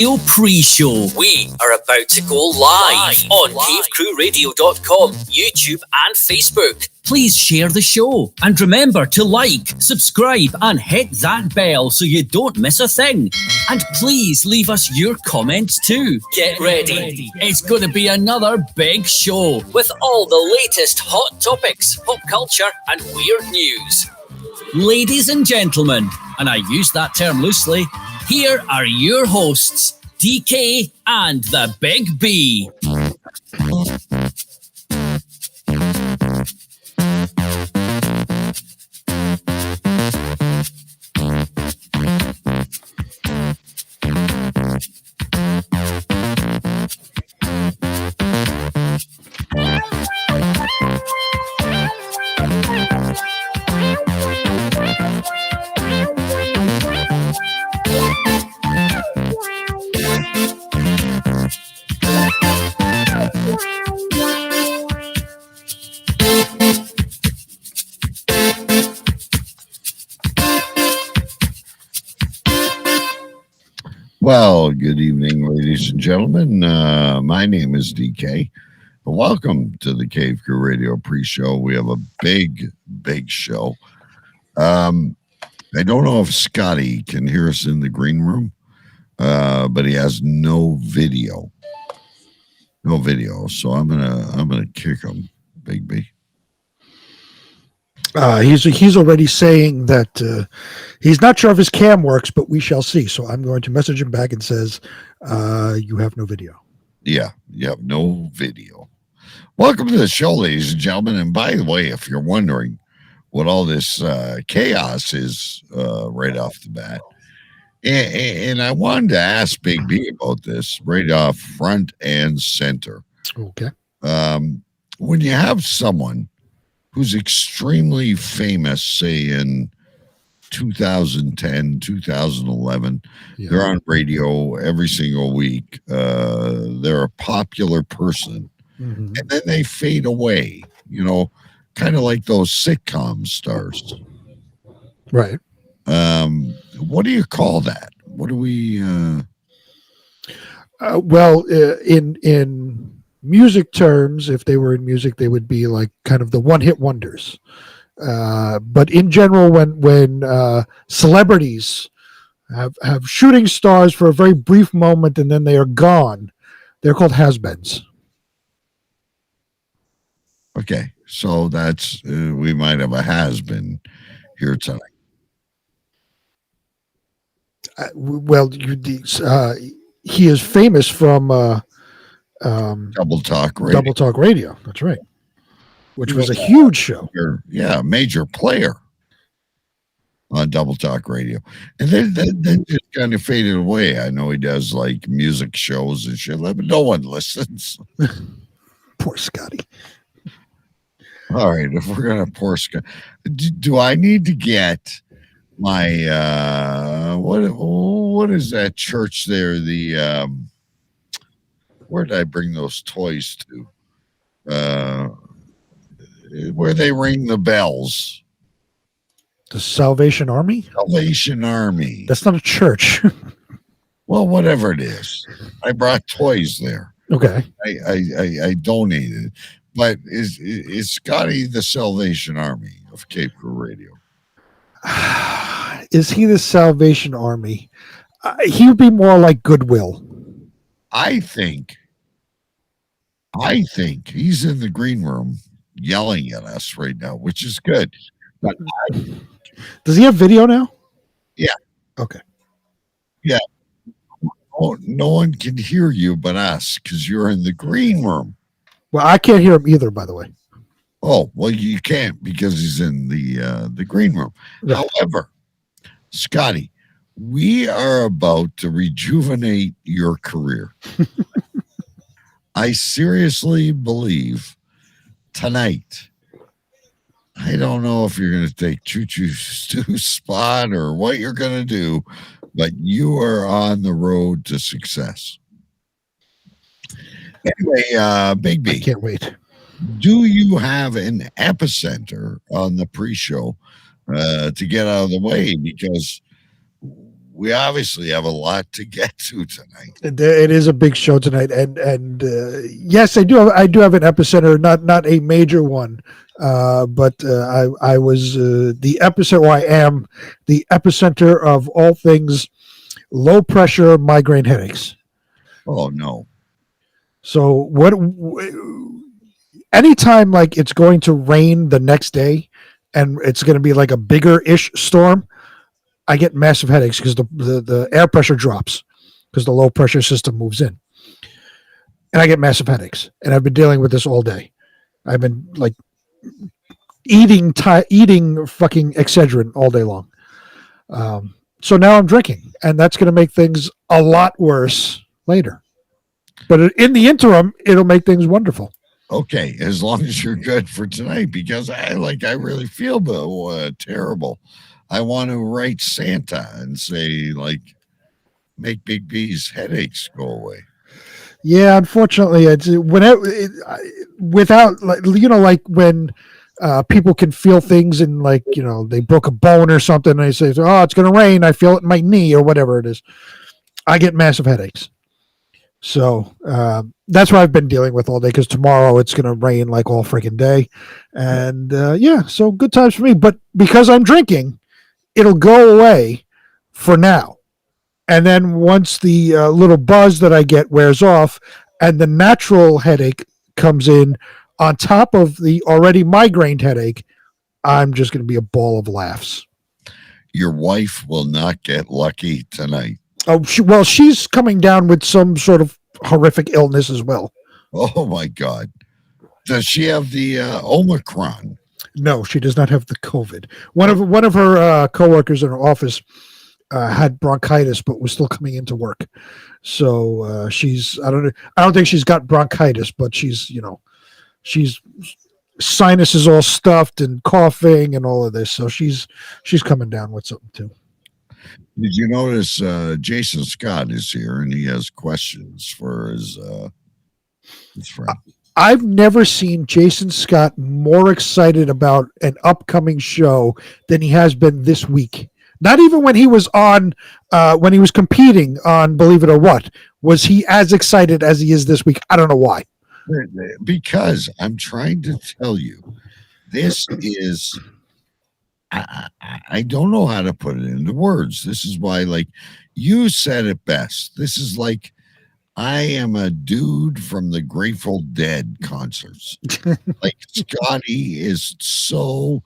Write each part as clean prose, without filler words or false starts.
Pre-show. We are about to go live on cavecrewradio.com, YouTube and Facebook. Please share the show and remember to like, subscribe and hit that bell so you don't miss a thing. And please leave us your comments too. Get ready. It's going to be another big show with all the latest hot topics, pop culture and weird news. Ladies and gentlemen, and I use that term loosely, here are your hosts, DK and the Big B. Well, good evening, ladies and gentlemen. My name is DK. Welcome to the Cave Crew Radio pre-show. We have a big show. I don't know if Scotty can hear us in the green room, but he has no video. So I'm gonna kick him, Big B. He's already saying that he's not sure if his cam works, but we shall see. So I'm going to message him back and says, you have no video. Yeah, no video. Welcome to the show, ladies and gentlemen. And by the way, if you're wondering what all this chaos is right off the bat, and I wanted to ask Big B about this right off front and center. Okay. When you have someone who's extremely famous, say in 2010, 2011. Yeah. They're on radio every single week. They're a popular person. Mm-hmm. And then they fade away, kind of like those sitcom stars. Right. What do you call that? What do we... in music terms, if they were in music, they would be like kind of the one-hit wonders. But in general, when celebrities have shooting stars for a very brief moment and then they are gone, they're called has-beens. Okay, so that's we might have a has-been here tonight. He is famous from Double Talk Radio. That's right. Which was a huge show. Major player on Double Talk Radio. And then just kind of faded away. I know he does like music shows and shit, but no one listens. Poor Scotty. All right, if we're going to pour Scotty, do I need to get my, what is that church there? Where did I bring those toys to? Where they ring the bells. The Salvation Army? Salvation Army. That's not a church. Well, whatever it is. I brought toys there. Okay. I donated. But is Scotty the Salvation Army of Cape Crew Radio? Is he the Salvation Army? He would be more like Goodwill. I think he's in the green room yelling at us right now, which is good. But does he have video now? Yeah. Okay. Yeah. No one can hear you but us because you're in the green room. Well, I can't hear him either, by the way. Oh, well, you can't because he's in the green room. Right. However, Scotty, we are about to rejuvenate your career. I seriously believe tonight, I don't know if you're going to take Choo Choo Stoo's spot or what you're going to do, but you are on the road to success. Anyway, Big B. I can't wait. Do you have an epicenter on the pre-show to get out of the way? Because we obviously have a lot to get to tonight. It is a big show tonight, and yes, I do have an epicenter, not a major one, but I was the epicenter. Or I am the epicenter of all things low pressure migraine headaches. Oh no. So anytime like it's going to rain the next day, and it's going to be like a bigger ish storm, I get massive headaches because the air pressure drops because the low pressure system moves in, and I get massive headaches. And I've been dealing with this all day. I've been like eating fucking Excedrin all day long. So now I'm drinking, and that's going to make things a lot worse later. But in the interim, it'll make things wonderful. Okay, as long as you're good for tonight, because I really feel terrible. I want to write Santa and say like, make Big B's headaches go away. Yeah, unfortunately, it's without like like when people can feel things and like they broke a bone or something and they say, oh, it's going to rain, I feel it in my knee or whatever it is. I get massive headaches. So that's what I've been dealing with all day, because tomorrow it's going to rain like all freaking day. And yeah, so good times for me. But because I'm drinking, it'll go away for now. And then once the little buzz that I get wears off and the natural headache comes in on top of the already migraine headache, I'm just going to be a ball of laughs. Your wife will not get lucky tonight. Oh, she's coming down with some sort of horrific illness as well. Oh my God. Does she have the Omicron? No, she does not have the COVID. One of her coworkers in her office had bronchitis, but was still coming into work. So she's I don't think she's got bronchitis, but she's sinuses all stuffed and coughing and all of this. So she's coming down with something too. Did you notice Jason Scott is here and he has questions for his friend? I've never seen Jason Scott more excited about an upcoming show than he has been this week. Not even when he was on, when he was competing on Believe It or What, was he as excited as he is this week. I don't know why. Because I'm trying to tell you, this is, I don't know how to put it into words. This is why, like, you said it best. This is like, I am a dude from the Grateful Dead concerts. Like, Scotty is so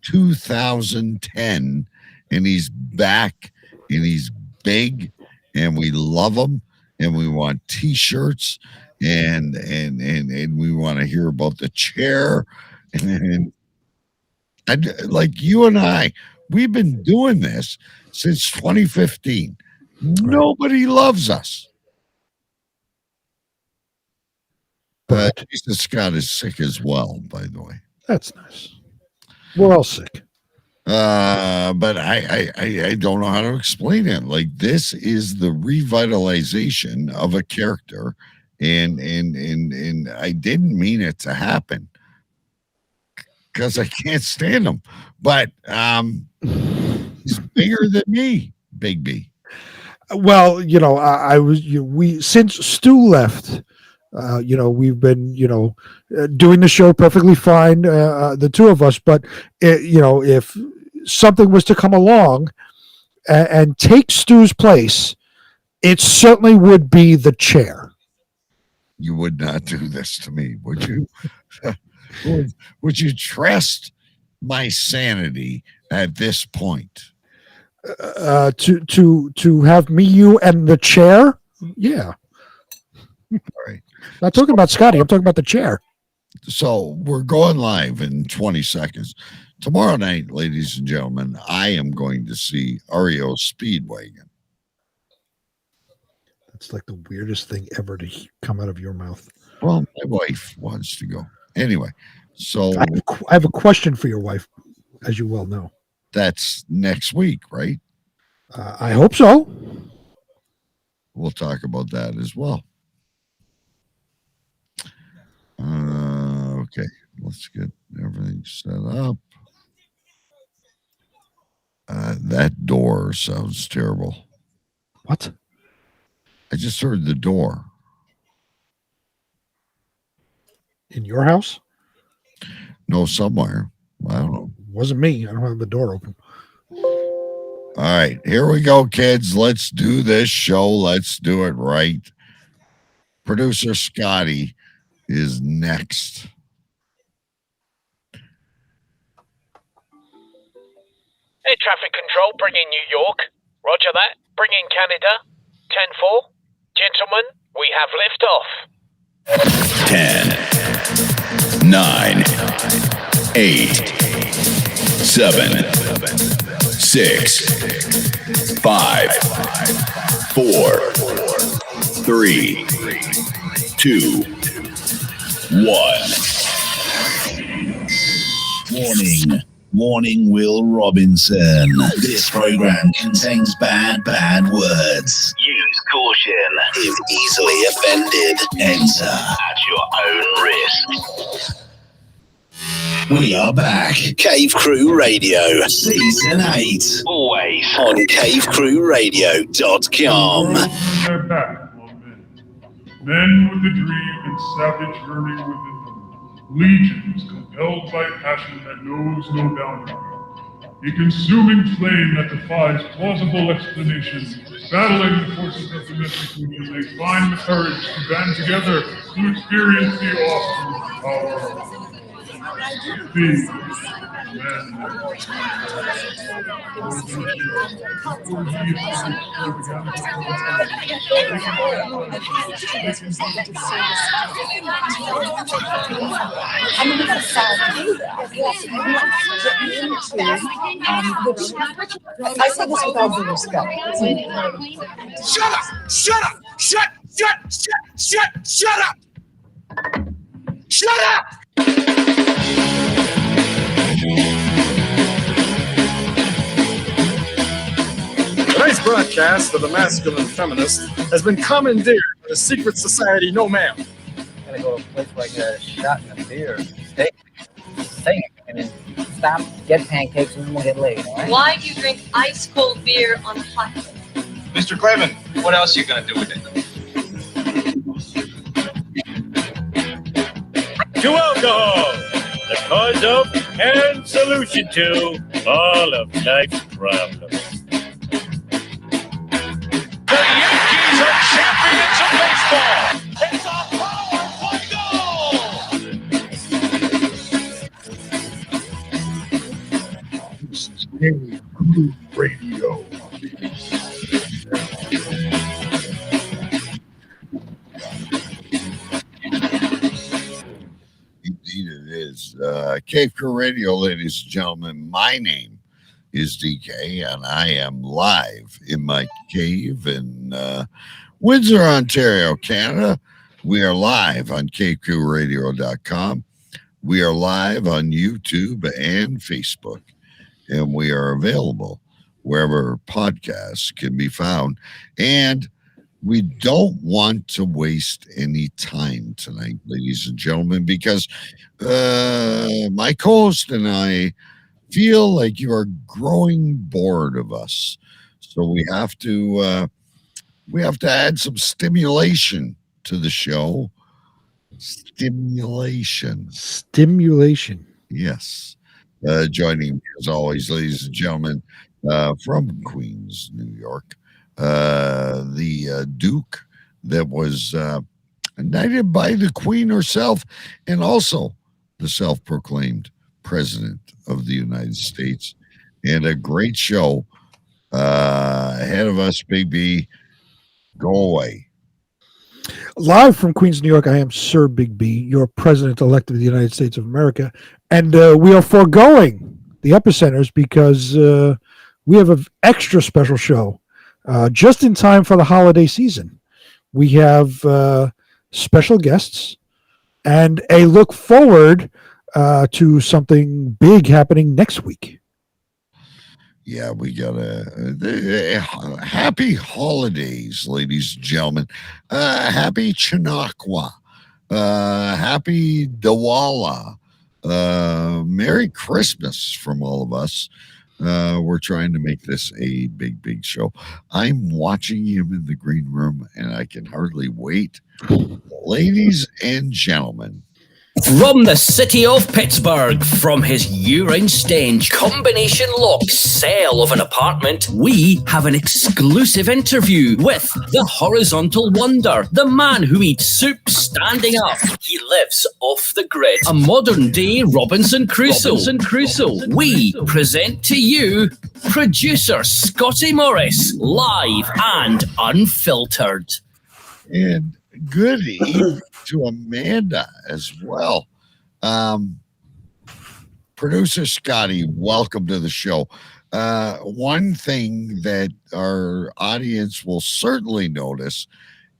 2010, and he's back, and he's big, and we love him, and we want T-shirts, and we want to hear about the chair, and like you and I, we've been doing this since 2015. Nobody loves us. But Jason Scott is sick as well, by the way. That's nice. We're all sick. But I don't know how to explain it. Like, this is the revitalization of a character, and I didn't mean it to happen because I can't stand him. But he's bigger than me, Big B. Well, we since Stu left. We've been, doing the show perfectly fine, the two of us. But, if something was to come along and take Stu's place, it certainly would be the chair. You would not do this to me, would you? would you trust my sanity at this point? To have me, you, and the chair? Yeah. All right. Not talking about Scotty. I'm talking about the chair. So we're going live in 20 seconds. Tomorrow night, ladies and gentlemen, I am going to see REO Speedwagon. That's like the weirdest thing ever to come out of your mouth. Well, my wife wants to go. Anyway, so I have a question for your wife, as you well know. That's next week, right? I hope so. We'll talk about that as well. Okay, let's get everything set up. That door sounds terrible. What? I just heard the door. In your house? No, somewhere. I don't know. Wasn't me. I don't have the door open. All right, here we go, kids. Let's do this show. Let's do it right. Producer Scotty is next. Air traffic control, bring in New York. Roger that. Bring in Canada. 10-4. Gentlemen, we have liftoff. 10, 9, 8, 7, 6, 5, 4, 3, 2, 1. Warning, Will Robinson. This program contains bad words. Use caution. If easily offended, enter at your own risk. We are back. Cave Crew Radio, Season 8. Always on cavecrewradio.com. They're back, my men. Men with a dream and savage yearning within them. Legions compelled by passion that knows no boundary. A consuming flame that defies plausible explanation. Battling the forces of domestic union, they find the courage to band together to experience the awesome power of the men. I say this with all due respect. Shut up! Shut up! Shut up! Shut up! Tonight's broadcast of the Masculine Feminist has been commandeered by the secret society No Ma'am. Gotta go to a place where I get a shot and a beer. Steak. And then stop, get pancakes, and then we'll get laid, all right? Why do you drink ice cold beer on a hot day? Mr. Clevin, what else are you gonna do with it? To alcohol, the cause of and solution to all of life's problems. The Yankees are champions of baseball. It's a power play goal. This is Cave Crew Radio. Indeed, it is. Cave Crew Radio, ladies and gentlemen. My name is DK, and I am live in my cave in Windsor, Ontario, Canada. We are live on cavecrewradio.com. We are live on YouTube and Facebook, and we are available wherever podcasts can be found. And we don't want to waste any time tonight, ladies and gentlemen, because my co-host and I feel like you are growing bored of us. So we have to add some stimulation to the show. Stimulation. Yes. Joining me as always, ladies and gentlemen, from Queens, New York, the Duke that was knighted by the Queen herself, and also the self-proclaimed President of the United States. And a great show ahead of us, Big B. Go away. Live from Queens, New York, I am Sir Big B, your President-elect of the United States of America. And we are foregoing the epicenters because we have an extra special show just in time for the holiday season. We have special guests and a look forward to something big happening next week. Yeah, we got a happy holidays, ladies and gentlemen. Happy Chanakwa. Happy Diwali. Merry Christmas from all of us. We're trying to make this a big, big show. I'm watching him in the green room, and I can hardly wait. Ladies and gentlemen, from the city of Pittsburgh, from his urine stench combination lock cell of an apartment, we have an exclusive interview with the horizontal wonder, the man who eats soup standing up. He lives off the grid, a modern day Robinson Crusoe. We present to you producer Scotty Morris, live and unfiltered. and good evening to Amanda as well. Producer Scotty, welcome to the show. One thing that our audience will certainly notice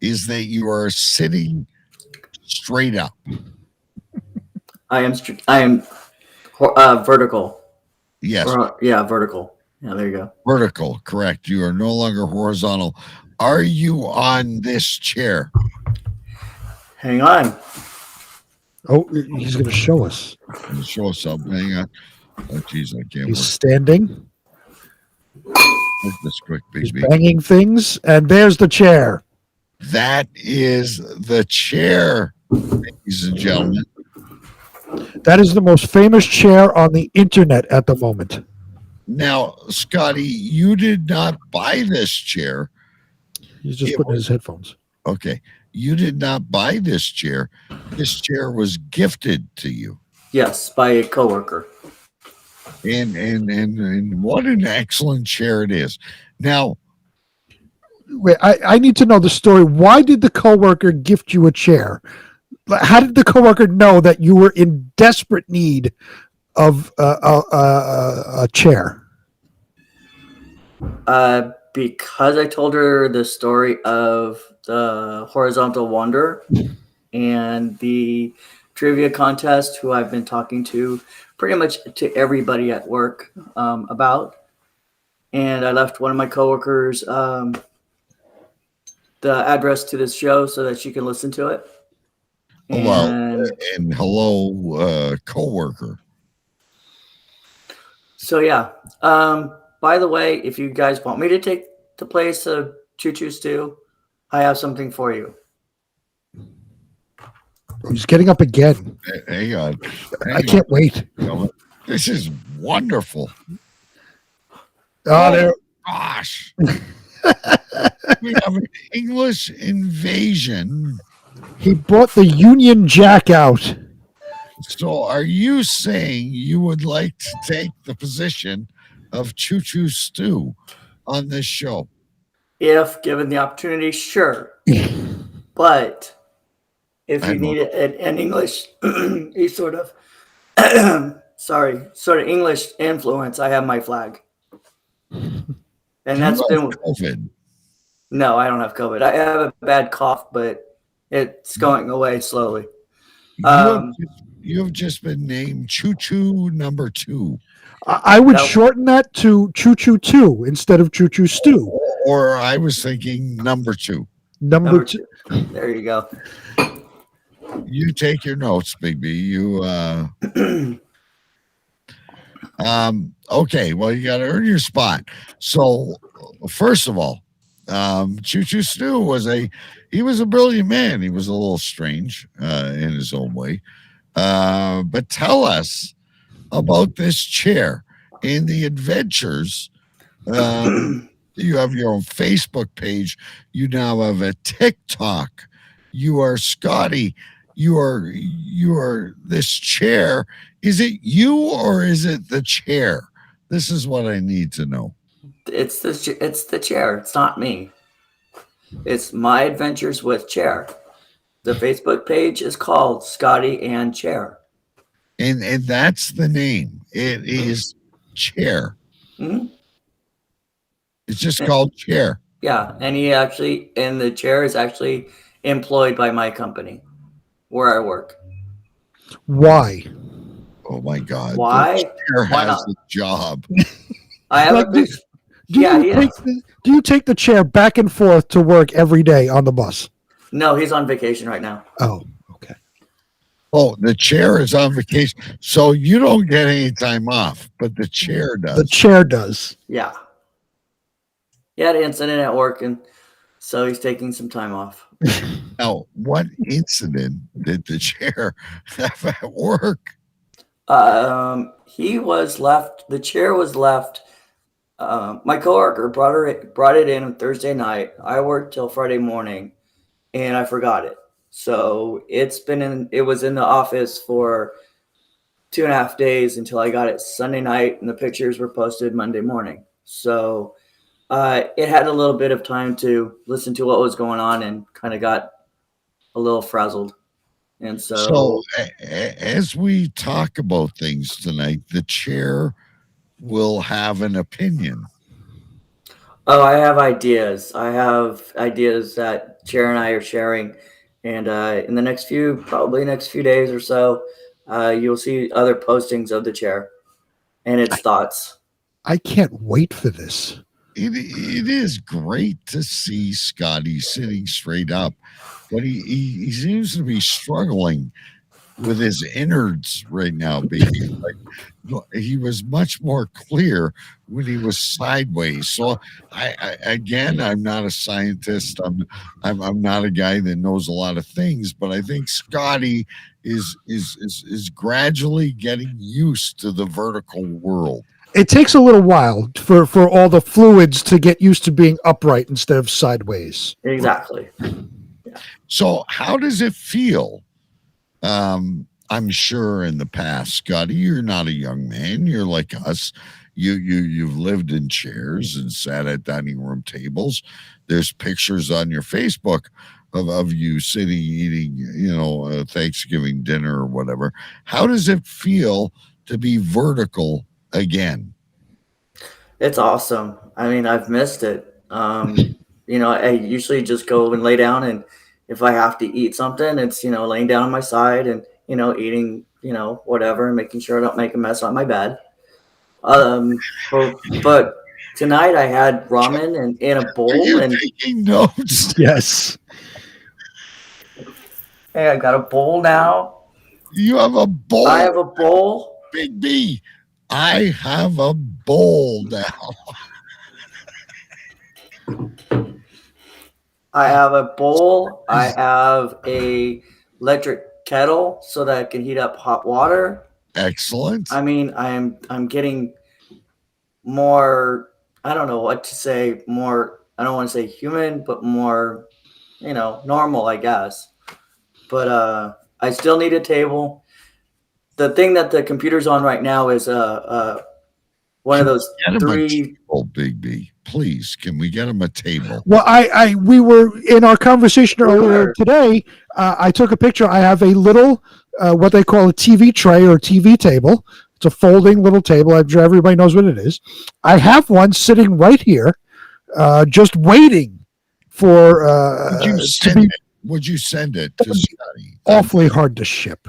is that you are sitting straight up. I am vertical. Yes. Vertical. Yeah, there you go. Vertical, correct. You are no longer horizontal. Are you on this chair? Hang on. Oh, he's going to show us. Show us something. Hang on. Oh, geez, I can't. He's standing. Look this quick, He's baby. banging things, and there's the chair. That is the chair, ladies and gentlemen. That is the most famous chair on the internet at the moment. Now, Scotty, you did not buy this chair. He's just putting his headphones. Okay. You did not buy this chair. This chair was gifted to you. Yes, by a coworker. And what an excellent chair it is. Now, Wait, I need to know the story. Why did the coworker gift you a chair? How did the coworker know that you were in desperate need of a chair? Because I told her the story of the horizontal wonder and the trivia contest, who I've been talking to pretty much to everybody at work about. And I left one of my coworkers the address to this show so that she can listen to it. And hello, coworker. So yeah. By the way, if you guys want me to take the place of Choo Choo Stew, I have something for you. He's getting up again. Hang on. I can't wait. This is wonderful. Oh, there. Gosh. We have an English invasion. He brought the Union Jack out. So are you saying you would like to take the position of Choo Choo Stew on this show? If given the opportunity, sure. But if you need an English, sort of English influence, I have my flag. And that's been COVID. No, I don't have COVID. I have a bad cough, but it's going away slowly. You have just been named Choo Choo number 2. I would shorten that to Choo Choo 2 instead of Choo Choo Stew. Or I was thinking number 2. Number 2. There you go. You take your notes, Big B. You okay, well, you got to earn your spot. So, first of all, Choo Choo Stew was a brilliant man. He was a little strange in his own way. But tell us about this chair and the adventures. You have your own Facebook page. You now have a TikTok. You are Scotty. You are this chair. Is it you or is it the chair? This is what I need to know. It's the chair. It's not me. It's my adventures with chair. The Facebook page is called Scotty and Chair. And that's the name. It is Chair. Mm-hmm. It's just called Chair. Yeah, and the chair is actually employed by my company where I work. Why? Oh my God! Why? The chair Why has not? a job. I have a big. Do you take the chair back and forth to work every day on the bus? No, he's on vacation right now. Oh, okay. Oh, the chair is on vacation, so you don't get any time off, but the chair does. The chair does. Yeah. He had an incident at work, and so he's taking some time off. Now, what incident did the chair have at work? He was left. The chair was left. My coworker brought it in on Thursday night. I worked till Friday morning, and I forgot it. So it was in the office for 2.5 days until I got it Sunday night, and the pictures were posted Monday morning. So it had a little bit of time to listen to what was going on, and kind of got a little frazzled. And so as we talk about things tonight, the chair will have an opinion. Oh, I have ideas. I have ideas that Chair and I are sharing, and in the next few days or so, you'll see other postings of the chair and its thoughts. I can't wait for this. It is great to see Scotty sitting straight up, but he seems to be struggling with his innards right now, baby. Like, he was much more clear when he was sideways. So I'm not a scientist. I'm not a guy that knows a lot of things, but I think Scotty is gradually getting used to the vertical world. It takes a little while for all the fluids to get used to being upright instead of sideways. Exactly. So how does it feel? I'm sure in the past, Scotty, you're not a young man. You're like us. You've lived in chairs and sat at dining room tables. There's pictures on your Facebook of you sitting eating, Thanksgiving dinner or whatever. How does it feel to be vertical again? It's awesome. I mean, I've missed it. I usually just go and lay down, and if I have to eat something, it's, laying down on my side and, eating, whatever, and making sure I don't make a mess on my bed. But tonight I had ramen in a bowl. Are you and taking notes? Yes. Hey, I got a bowl now. You have a bowl? I have a bowl. Big B, I have a bowl now. I have a bowl. I have a electric kettle so that I can heat up hot water. Excellent. I mean, I'm getting more, I don't know what to say, more, I don't want to say human, but more, normal, I guess. But I still need a table. The thing that the computer's on right now is one of those three. Oh, Big B, please, can we get him a table? Well, we were in our conversation earlier today. I took a picture. I have a little, what they call a TV tray or TV table. It's a folding little table. I'm sure everybody knows what it is. I have one sitting right here, just waiting for. Would you send it to Scotty? Awfully hard to ship.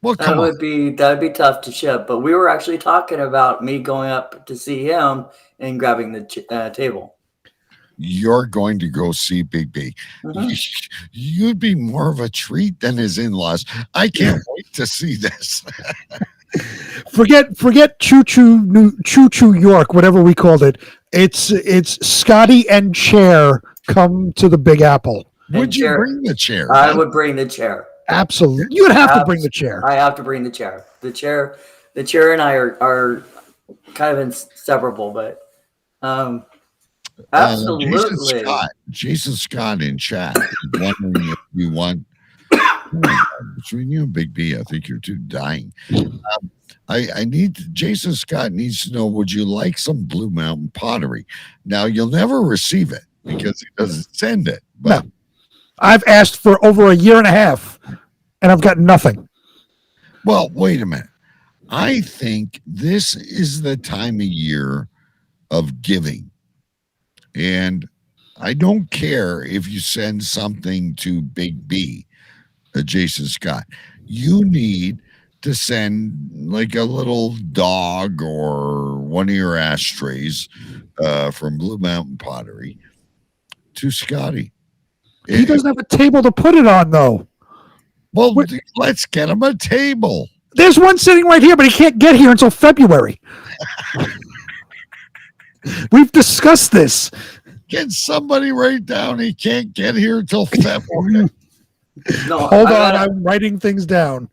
Well, that would be tough to ship. But we were actually talking about me going up to see him and grabbing the table. You're going to go see Big B. Mm-hmm. You'd be more of a treat than his in-laws. I can't wait to see this. Forget Choo Choo York, whatever we called it. It's Scotty and Chair come to the Big Apple. Would you bring the chair? I would bring the chair. Absolutely. You would have to bring the chair. I have to bring the chair. The chair and I are kind of inseparable, but absolutely. Jason Scott in chat is wondering if you want between you and Big B, I think you're two dying. Jason Scott needs to know, would you like some Blue Mountain pottery? Now you'll never receive it because he doesn't send it. But no. I've asked for over a year and a half, and I've got nothing. Well, wait a minute. I think this is the time of year of giving. And I don't care if you send something to Big B, Jason Scott. You need to send like a little dog or one of your ashtrays from Blue Mountain Pottery to Scotty. He doesn't have a table to put it on, though. Well, let's get him a table. There's one sitting right here, but he can't get here until February. We've discussed this. Can somebody write down he can't get here until February? No, Hold on, I'm writing things down.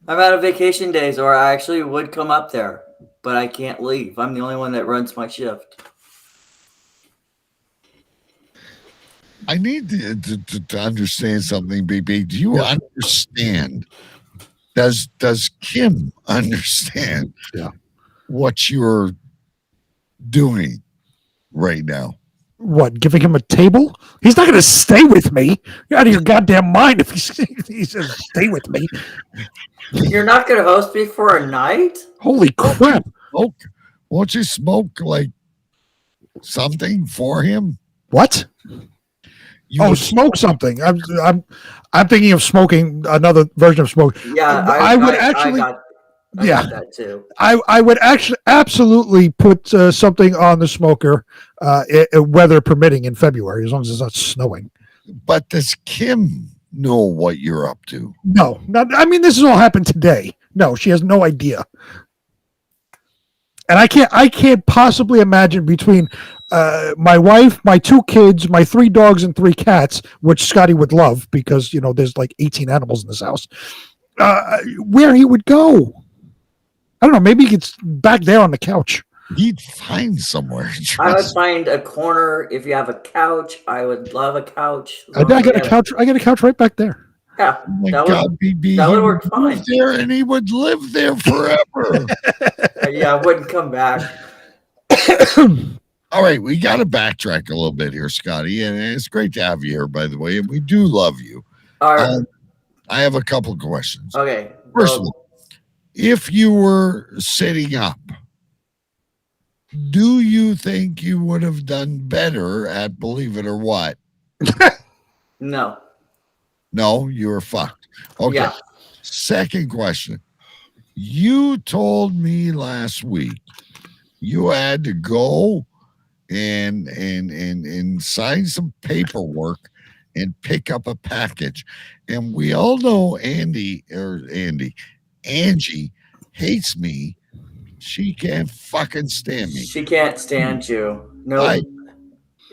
I'm out of vacation days, or I actually would come up there, but I can't leave. I'm the only one that runs my shift. I need to understand something, BB. Do you understand? Does Kim understand what you're doing right now? What, giving him a table? He's not going to stay with me. You're out of your goddamn mind if he says stay with me. You're not going to host me for a night? Holy crap. Won't you smoke like something for him? What? Smoke something. I'm thinking of smoking another version of smoke. Yeah, I would actually. I got that too. I would actually absolutely put something on the smoker, weather permitting, in February, as long as it's not snowing. But does Kim know what you're up to? No, I mean, this has all happened today. No, she has no idea. And I can't possibly imagine between my wife, my 2 kids, my 3 dogs, and 3 cats, which Scotty would love because there's like 18 animals in this house, where he would go. I don't know. Maybe he gets back there on the couch. He'd find somewhere. I would find a corner. If you have a couch, I would love a couch. I got a couch. I got a couch right back there. Yeah, oh my God, BB, that would work fine. There, and he would live there forever. Yeah, I wouldn't come back. All right, we got to backtrack a little bit here, Scotty, and it's great to have you here, by the way, and we do love you. All right. I have a couple of questions. Okay. First of all, if you were sitting up, do you think you would have done better at Believe It or What? No. No, you were fucked. Okay. Yeah. Second question. You told me last week you had to go and sign some paperwork and pick up a package. And we all know Angie hates me. She can't fucking stand me. She can't stand you. No. I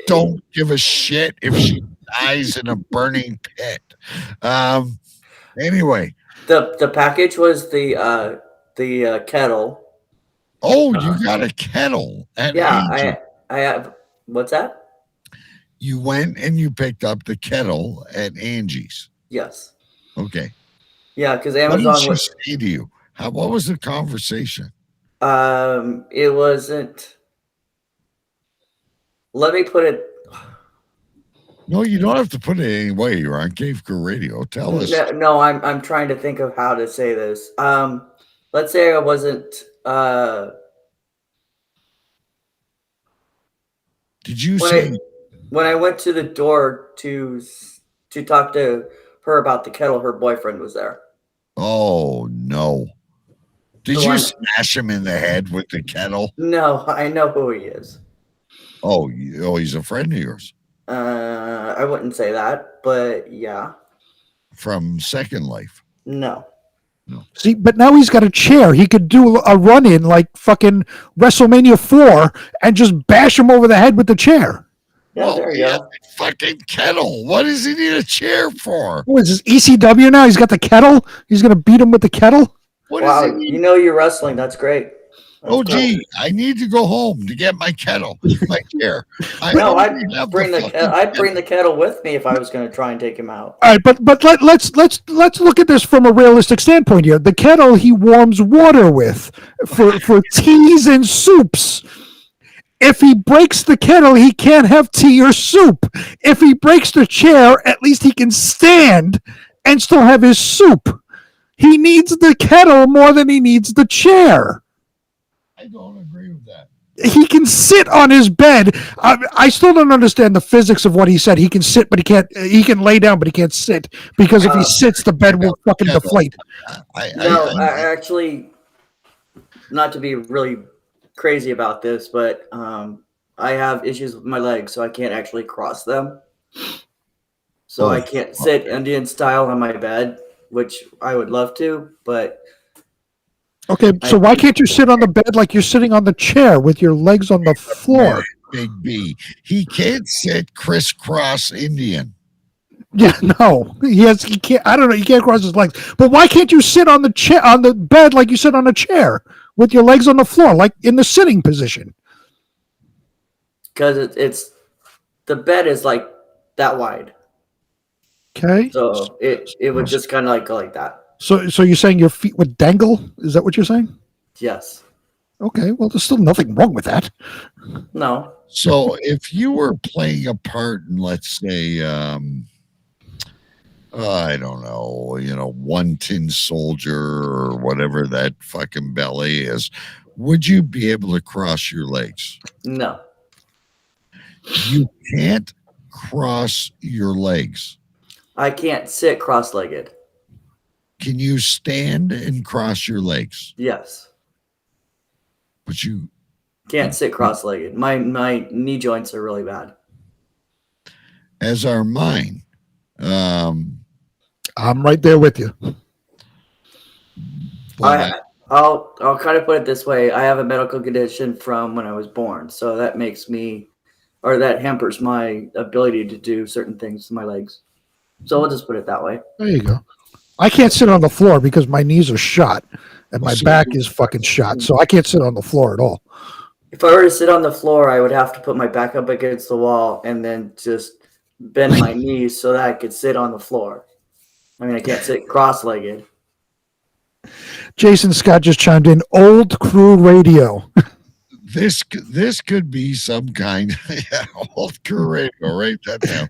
don't give a shit if she dies in a burning pit. Anyway. The package was the kettle. Oh, you got a kettle at Angie. I have. What's that? You went and you picked up the kettle at Angie's. Yes. Okay. Yeah, because Amazon What did she say to you? What was the conversation? It wasn't. Let me put it. No, you don't have to put it any way. You're on Cave Crew Radio. Tell us. No, I'm trying to think of how to say this. Let's say I wasn't. Did you say when I went to the door to talk to her about the kettle, her boyfriend was there. Oh no! Did you smash him in the head with the kettle? No, I know who he is. Oh, he's a friend of yours. I wouldn't say that, but yeah. From Second Life. No. See, but now he's got a chair. He could do a run-in like fucking WrestleMania 4 and just bash him over the head with the chair. Yeah, there you go. Fucking kettle. What does he need a chair for? What is this, ECW now? He's got the kettle? He's going to beat him with the kettle? Wow, you know you're wrestling. That's great. Gee, I need to go home to get my kettle, my chair. I'd bring the kettle with me if I was going to try and take him out. All right, but let's look at this from a realistic standpoint here. The kettle he warms water with for teas and soups. If he breaks the kettle, he can't have tea or soup. If he breaks the chair, at least he can stand and still have his soup. He needs the kettle more than he needs the chair. I don't agree with that. He can sit on his bed. I still don't understand the physics of what he said. He can sit, but he can't. He can lay down, but he can't sit because if he sits, the bed will fucking deflate. Actually, not to be really crazy about this, but I have issues with my legs, so I can't actually cross them. So I can't sit Indian style on my bed, which I would love to, but Okay, so why can't you sit on the bed like you're sitting on the chair with your legs on the floor? Big B. He can't sit crisscross Indian. Yeah, no. Yes, he can't. I don't know. He can't cross his legs. But why can't you sit on the chair, on the bed, like you sit on a chair with your legs on the floor, like in the sitting position? because it's the bed is like that wide. Okay. So it would just kind of like go like that. So you're saying your feet would dangle? Is that what you're saying? Yes. Okay. Well, there's still nothing wrong with that. No. So if you were playing a part in, let's say, I don't know, One Tin Soldier or whatever that fucking ballet is, would you be able to cross your legs? No. You can't cross your legs. I can't sit cross-legged. Can you stand and cross your legs? Yes. But you can't sit cross-legged. My knee joints are really bad. As are mine. I'm right there with you. I'll kind of put it this way. I have a medical condition from when I was born, so that makes me, or that hampers my ability to do certain things to my legs. So we'll just put it that way. There you go. I can't sit on the floor because my knees are shot and my back is fucking shot, so I can't sit on the floor at all. If I were to sit on the floor, I would have to put my back up against the wall and then just bend my knees so that I could sit on the floor. I mean, I can't sit cross-legged. Jason Scott just chimed in. Old crew radio. This could be some kind old crew radio. Write that down.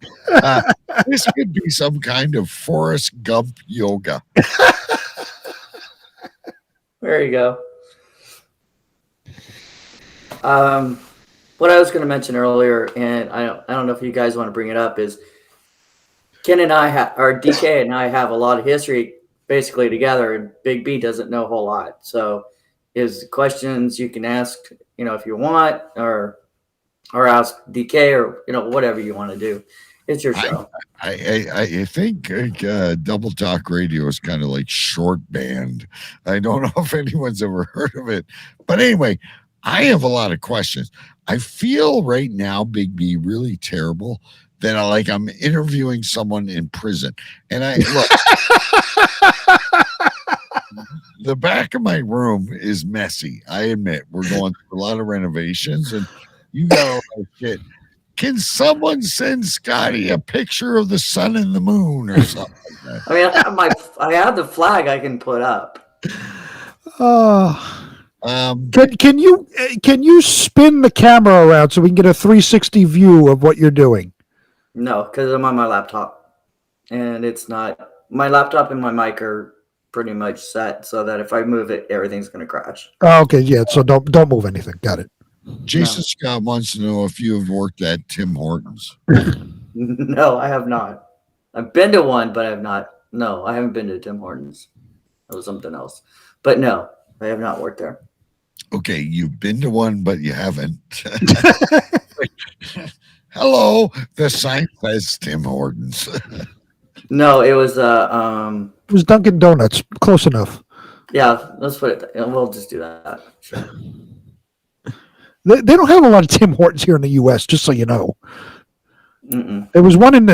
This could be some kind of Forrest Gump yoga. There you go. What I was going to mention earlier, and I don't know if you guys want to bring it up, is Ken and I or DK and I have a lot of history basically together, and Big B doesn't know a whole lot. So, his questions you can ask, if you want, or ask DK, or whatever you want to do. It's your show. I think Double Talk Radio is kind of like short band. I don't know if anyone's ever heard of it, but anyway, I have a lot of questions. I feel right now, Big B, really terrible that I'm interviewing someone in prison. And I look, the back of my room is messy. I admit we're going through a lot of renovations, and you got all that shit. Can someone send Scotty a picture of the sun and the moon or something like that? I mean, I have the flag I can put up. Can you spin the camera around so we can get a 360 view of what you're doing? No, because I'm on my laptop, and it's not. My laptop and my mic are pretty much set so that if I move it, everything's going to crash. Oh, okay, yeah. So don't move anything. Got it. Jason Scott wants to know if you have worked at Tim Hortons. No, I have not. I've been to one, but I have not. No, I haven't been to Tim Hortons. That was something else. But no, I have not worked there. Okay, you've been to one, but you haven't. Hello, the sign says Tim Hortons. No, it was It was Dunkin' Donuts. Close enough. Yeah, let's put it. We'll just do that. Sure. They don't have a lot of Tim Hortons here in the U.S. Just so you know. Mm-mm. There was one in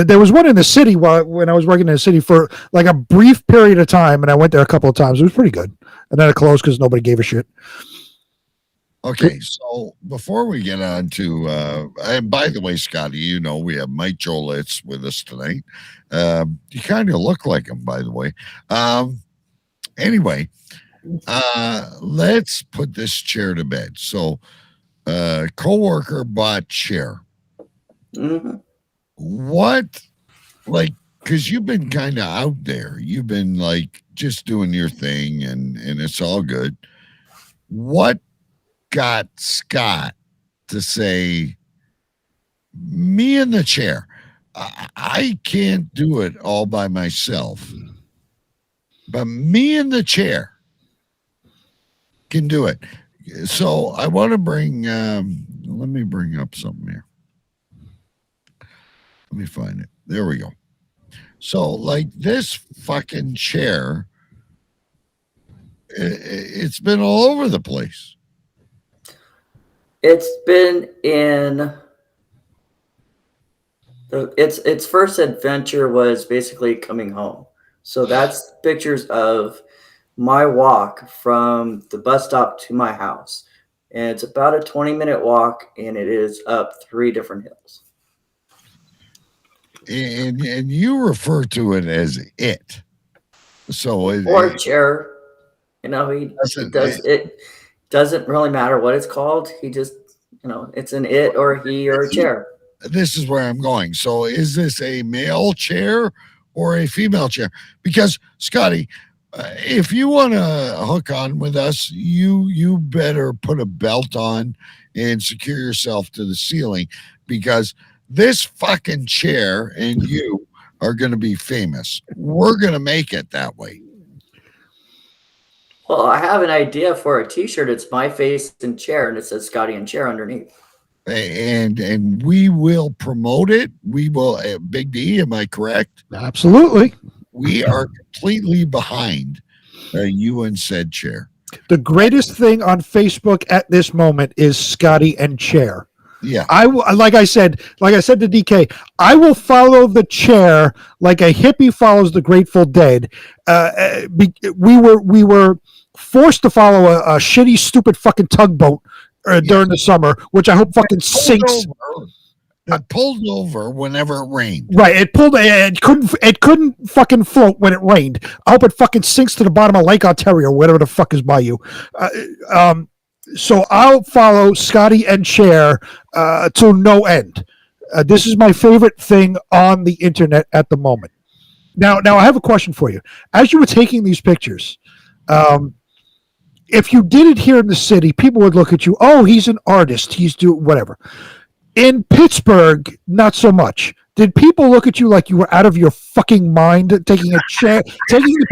the city when I was working in the city for like a brief period of time, and I went there a couple of times. It was pretty good, and then it closed because nobody gave a shit. Okay, so before we get on to, and by the way, Scotty, we have Mike Jolitz with us tonight. You kind of look like him, by the way. Anyway, let's put this chair to bed. So, coworker bought chair. Mm-hmm. What, because you've been kind of out there. You've been just doing your thing, and it's all good. What got Scott to say, me in the chair? I can't do it all by myself, but me in the chair can do it. So I want to bring, let me bring up something here. Let me find it. There we go. So, like this fucking chair, it's been all over the place. It's been in its first adventure was basically coming home. So that's pictures of my walk from the bus stop to my house. And it's about a 20-minute walk, and it is up 3 different hills. And you refer to it as it. So or a chair. You know, it doesn't really matter what it's called. He just, it's an it or a he or a chair. This is where I'm going. So is this a male chair or a female chair? Because Scotty, if you want to hook on with us, you better put a belt on and secure yourself to the ceiling, because this fucking chair and you are going to be famous. We're going to make it that way. Well, I have an idea for a t-shirt. It's my face and chair, and it says Scotty and chair underneath. And we will promote it. We will. Big D, am I correct? Absolutely. We are completely behind you and said chair. The greatest thing on Facebook at this moment is Scotty and chair. Yeah. Like I said to DK, I will follow the chair like a hippie follows the Grateful Dead. We were forced to follow a shitty, stupid fucking tugboat during the summer, which I hope fucking sinks. That pulled over whenever it rained. Right, it couldn't fucking float when it rained. I hope it fucking sinks to the bottom of Lake Ontario, whatever the fuck is by you. So I'll follow Scotty and chair to no end. This is my favorite thing on the internet at the moment. Now I have a question for you. As you were taking these pictures, if you did it here in the city, people would look at you, oh, he's an artist, he's doing whatever. In Pittsburgh, not so much. Did people look at you like you were out of your fucking mind taking a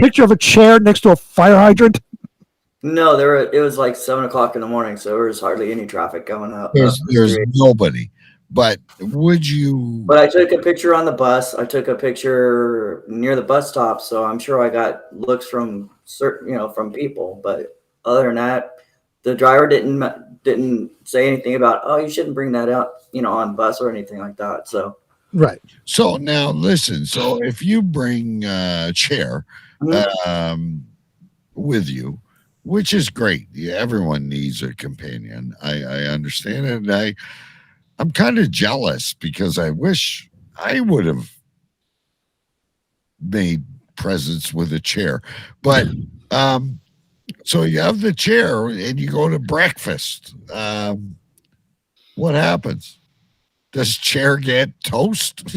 picture of a chair next to a fire hydrant? No, it was like 7 o'clock in the morning, so there was hardly any traffic going up. There's nobody. But would you? But I took a picture on the bus. I took a picture near the bus stop, so I'm sure I got looks from from people. But other than that, the driver didn't say anything about, oh, you shouldn't bring that out, on bus or anything like that. So right. So now listen. So if you bring a chair with you, which is great, everyone needs a companion. I understand it. And I'm kind of jealous because I wish I would have made presents with a chair. But so you have the chair and you go to breakfast. What happens? Does chair get toast?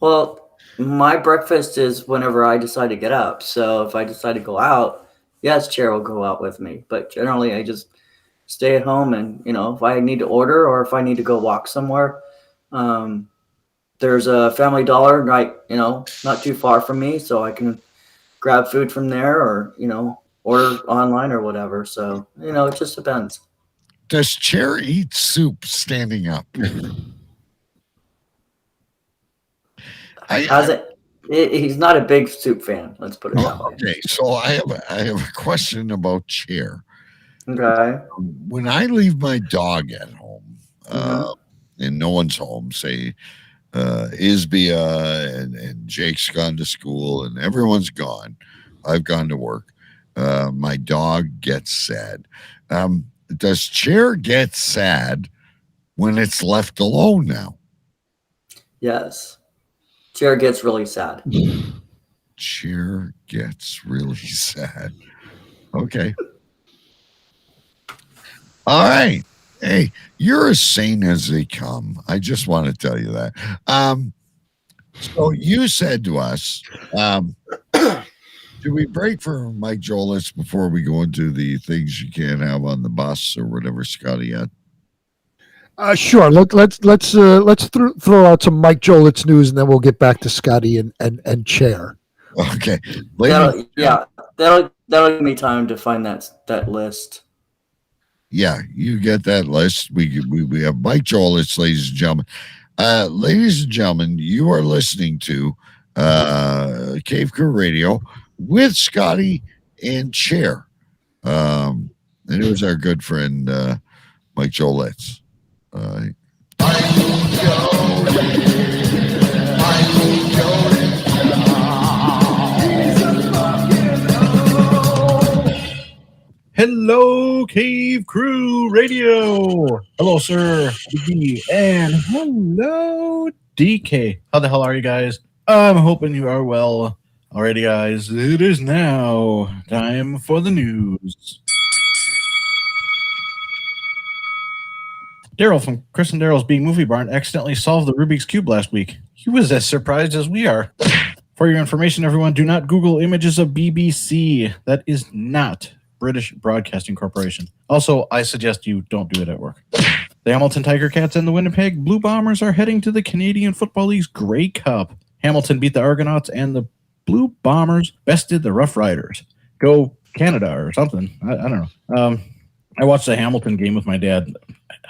Well, my breakfast is whenever I decide to get up. So if I decide to go out, yes, chair will go out with me. But generally, I just stay at home, and if I need to order or if I need to go walk somewhere, there's a Family Dollar right, not too far from me, so I can grab food from there or order online or whatever. So it just depends. Does chair eat soup standing up? He's not a big soup fan. Let's put it that way. Okay, so I have a question about chair. Okay. When I leave my dog at home, and no one's home, say Isbia and Jake's gone to school and everyone's gone, I've gone to work, my dog gets sad. Does chair get sad when it's left alone now? Yes. Chair gets really sad. Chair gets really sad. Okay. All right. Hey, you're as sane as they come. I just want to tell you that. So you said to us, do we break for Mike Jolis before we go into the things you can't have on the bus or whatever Scotty had? Sure. Let's throw out some Mike Jolitz news, and then we'll get back to Scotty and chair. Okay. That'll give me time to find that list. Yeah, you get that list. We have Mike Jolitz, ladies and gentlemen. Ladies and gentlemen, you are listening to Cave Crew Radio with Scotty and Chair. And it was our good friend Mike Jolitz. Hello, Cave Crew Radio. Hello, sir, DB, and hello, DK. How the hell are you guys? I'm hoping you are well. Alrighty, guys, it is now time for the news. Daryl from Chris and Daryl's Being Movie Barn accidentally solved the Rubik's Cube last week. He was as surprised as we are. For your information, everyone, do not Google images of BBC. That is not British Broadcasting Corporation. Also, I suggest you don't do it at work. The Hamilton Tiger Cats and the Winnipeg Blue Bombers are heading to the Canadian Football League's Grey Cup. Hamilton beat the Argonauts and the Blue Bombers bested the Rough Riders. Go Canada or something. I don't know. I watched the Hamilton game with my dad.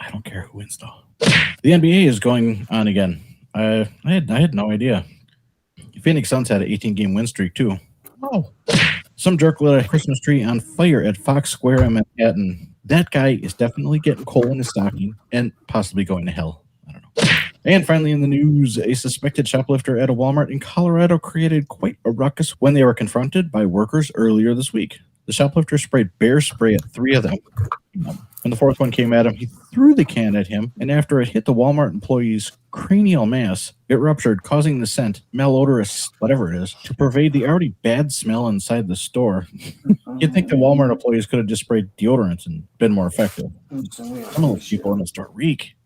I don't care who wins though. The NBA is going on again. I had no idea. Phoenix Suns had an 18-game win streak too. Oh. Some jerk lit a Christmas tree on fire at Fox Square in Manhattan. That guy is definitely getting coal in his stocking and possibly going to hell. I don't know. And finally in the news, a suspected shoplifter at a Walmart in Colorado created quite a ruckus when they were confronted by workers earlier this week. The shoplifter sprayed bear spray at 3 of them. When the 4th one came at him, he threw the can at him, and after it hit the Walmart employee's cranial mass, it ruptured, causing the scent, malodorous, whatever it is, to pervade the already bad smell inside the store. You'd think the Walmart employees could have just sprayed deodorant and been more effective. Some of those people in the store reek.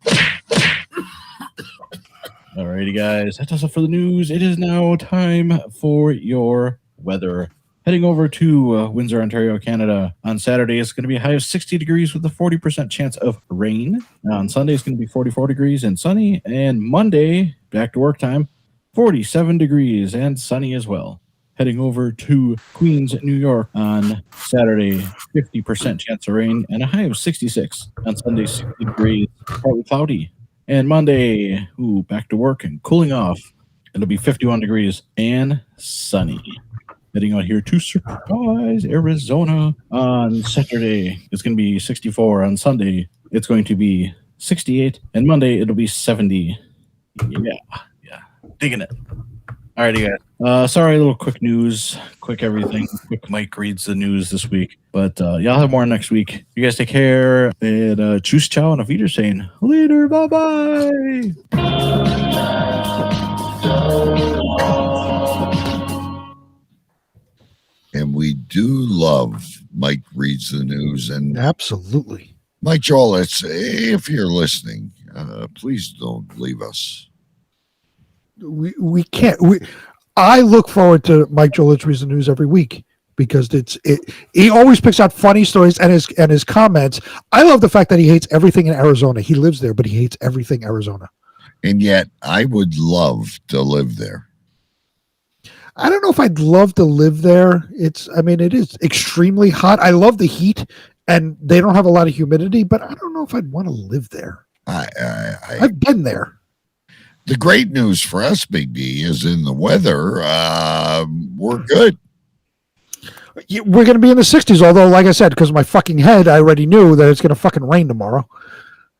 Alrighty, guys, that does it for the news. It is now time for your weather. Heading over to Windsor, Ontario, Canada. On Saturday, it's going to be a high of 60 degrees with a 40% chance of rain. On Sunday, it's going to be 44 degrees and sunny. And Monday, back to work time, 47 degrees and sunny as well. Heading over to Queens, New York on Saturday, 50% chance of rain and a high of 66. On Sunday, 60 degrees, partly cloudy. And Monday, back to work and cooling off. It'll be 51 degrees and sunny. Heading out here to Surprise, Arizona on Saturday. It's going to be 64. On Sunday, it's going to be 68. And Monday, it'll be 70. Yeah. Digging it. Alrighty, guys. Sorry, a little quick news. Quick everything. Quick Mike reads the news this week. But y'all have more next week. You guys take care. And tschüss, ciao, and auf Wiedersehen. Later, bye-bye. And we do love Mike reads the news. And absolutely. Mike Jolitz, if you're listening, please don't leave us. We can't. I look forward to Mike Jolitz reads the news every week because he always picks out funny stories and his comments. I love the fact that he hates everything in Arizona. He lives there, but he hates everything Arizona. And yet I would love to live there. I don't know if I'd love to live there. It is extremely hot. I love the heat, and they don't have a lot of humidity, but I don't know if I'd want to live there. I've been there. The great news for us, Big D, is in the weather. We're good. We're going to be in the 60s, although, like I said, because of my fucking head, I already knew that it's going to fucking rain tomorrow.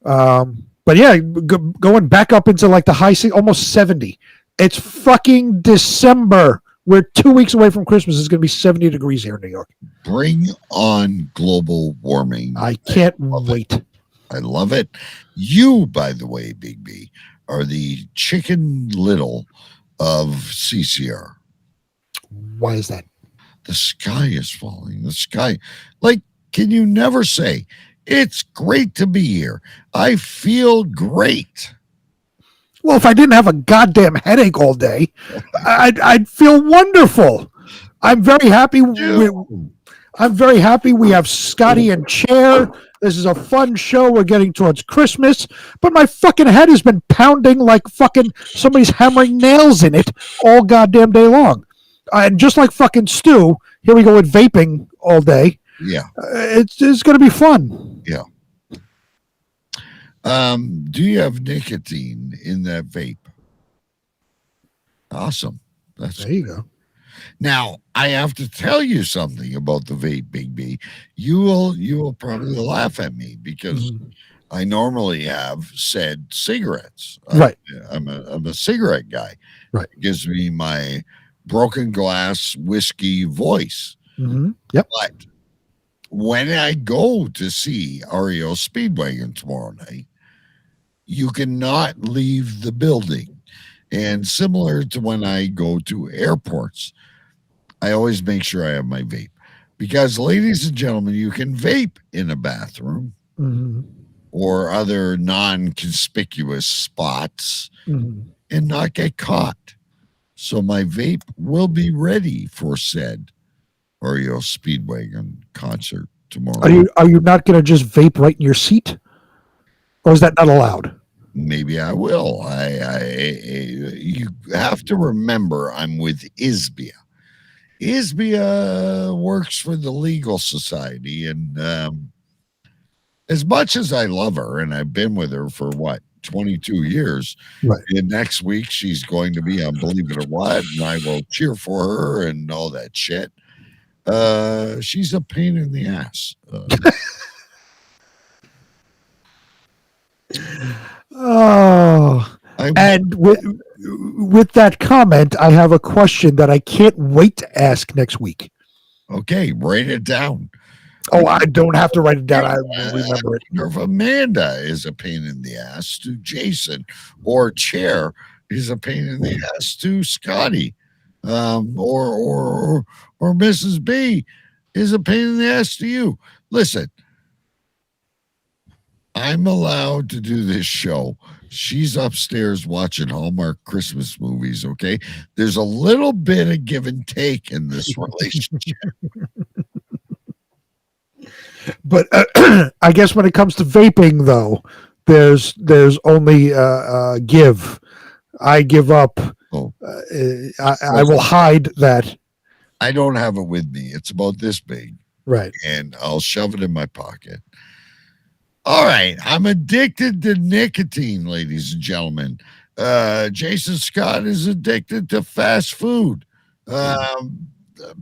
But yeah, going back up into like the high, almost 70. It's fucking December. We're 2 weeks away from Christmas. It's going to be 70 degrees here in New York. Bring on global warming. I can't wait. I love it. You, by the way, Big B, are the Chicken Little of CCR. Why is that? The sky is falling. The sky. Like, can you never say, it's great to be here? I feel great. Well, if I didn't have a goddamn headache all day, I'd feel wonderful. I'm very happy. I'm very happy we have Scotty and Chair. This is a fun show. We're getting towards Christmas, but my fucking head has been pounding like fucking somebody's hammering nails in it all goddamn day long. And just like fucking Stu, here we go with vaping all day. Yeah. It's going to be fun. Yeah. Do you have nicotine in that vape? Awesome. There you go. Now, I have to tell you something about the vape, Big B. You will probably laugh at me because I normally have said cigarettes. Right. I'm a cigarette guy. Right. It gives me my broken glass whiskey voice. Yep. But when I go to see REO Speedwagon tomorrow night, you cannot leave the building. And similar to when I go to airports, I always make sure I have my vape. Because, ladies and gentlemen, you can vape in a bathroom or other non-conspicuous spots and not get caught. So my vape will be ready for said REO Speedwagon concert tomorrow. Are you not going to just vape right in your seat? Or is that not allowed? Maybe I will. You have to remember I'm with ISBIA. ISBIA works for the legal society, and as much as I love her, and I've been with her for 22 years. Right. And next week she's going to be on Believe It or What, and I will cheer for her and all that shit. She's a pain in the ass. And with that comment, I have a question that I can't wait to ask next week. Okay, write it down. Oh, I don't have to write it down. I will remember it. If Amanda is a pain in the ass to Jason, or Chair is a pain in the ass to Scotty, or Mrs. B is a pain in the ass to you. Listen, I'm allowed to do this show. She's upstairs watching Hallmark Christmas movies, okay? There's a little bit of give and take in this relationship. But I guess when it comes to vaping, though, there's only give. I give up. I will hide that. I don't have it with me. It's about this big. Right. And I'll shove it in my pocket. All right. I'm addicted to nicotine, ladies and gentlemen. Jason Scott is addicted to fast food.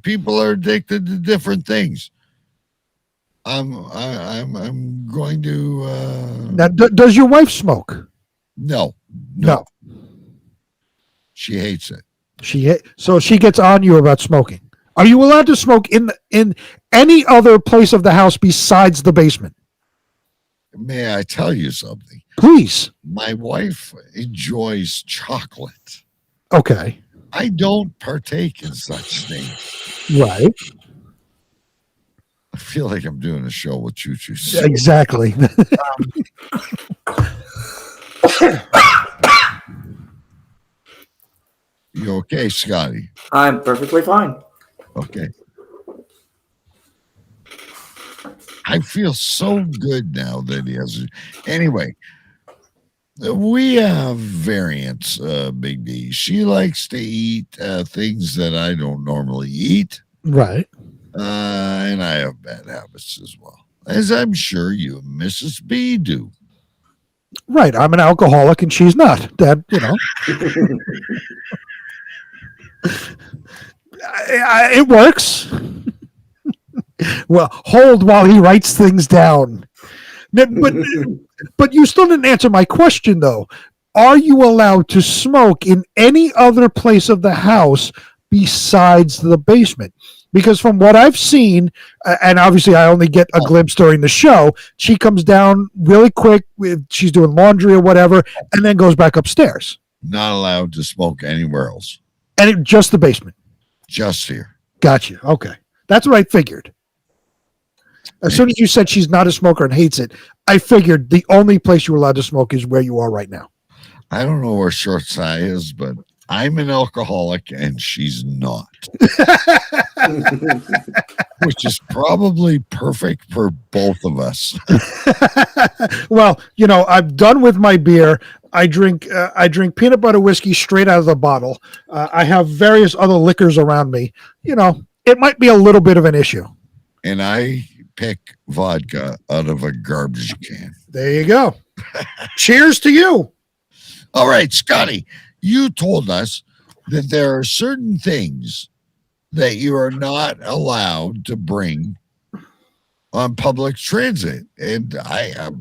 People are addicted to different things. I'm going to. Now, does your wife smoke? No. She hates it. So she gets on you about smoking. Are you allowed to smoke in any other place of the house besides the basement? May I tell you something? Please. My wife enjoys chocolate. Okay. I don't partake in such things. Right. I feel like I'm doing a show with Choo Choo. Exactly. You okay, Scotty? I'm perfectly fine. Okay. I feel so good now that he has. Anyway, we have variants, Big D. She likes to eat things that I don't normally eat. Right. And I have bad habits as well, as I'm sure you and Mrs. B do. Right. I'm an alcoholic and she's not. That, it works. Well, hold while he writes things down. But you still didn't answer my question, though. Are you allowed to smoke in any other place of the house besides the basement? Because from what I've seen, and obviously I only get a glimpse during the show, she comes down really quick. She's doing laundry or whatever, and then goes back upstairs. Not allowed to smoke anywhere else. And just the basement? Just here. Gotcha. Okay. That's what I figured. As soon as you said she's not a smoker and hates it, I figured the only place you're allowed to smoke is where you are right now. I don't know where Short Sai is, but I'm an alcoholic and she's not. Which is probably perfect for both of us. Well, I'm done with my beer. I drink peanut butter whiskey straight out of the bottle. I have various other liquors around me. It might be a little bit of an issue. And I pick vodka out of a garbage can. There you go. Cheers to you. All right, Scotty, you told us that there are certain things that you are not allowed to bring on public transit, and I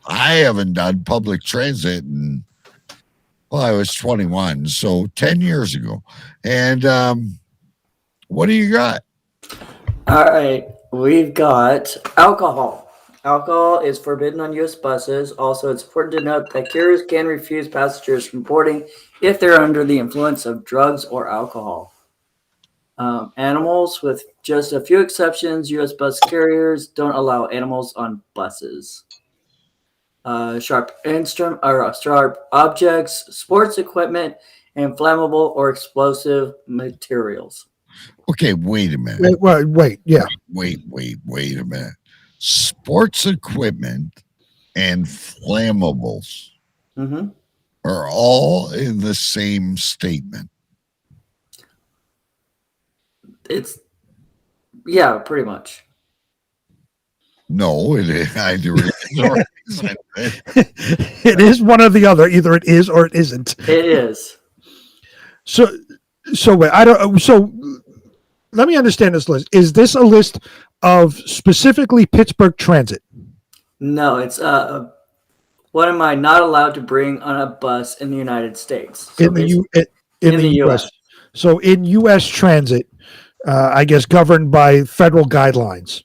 haven't done public transit in, well, I was 21, so 10 years ago. And what do you got? All right, we've got alcohol. Alcohol is forbidden on U.S. buses. Also, it's important to note that carriers can refuse passengers from boarding if they're under the influence of drugs or alcohol. Animals, with just a few exceptions, U.S. bus carriers don't allow animals on buses. Sharp objects, sports equipment, and flammable or explosive materials. Okay, wait a minute. Wait, yeah. Wait a minute. Sports equipment and flammables are all in the same statement. Yeah, pretty much. No, it is either it is or it isn't. It is one or the other. Either it is or it isn't. It is. So wait, I don't. So let me understand this list. Is this a list of specifically Pittsburgh Transit? No, it's what am I not allowed to bring on a bus in the United States? So in the U.S. So in U.S. Transit, I guess governed by federal guidelines.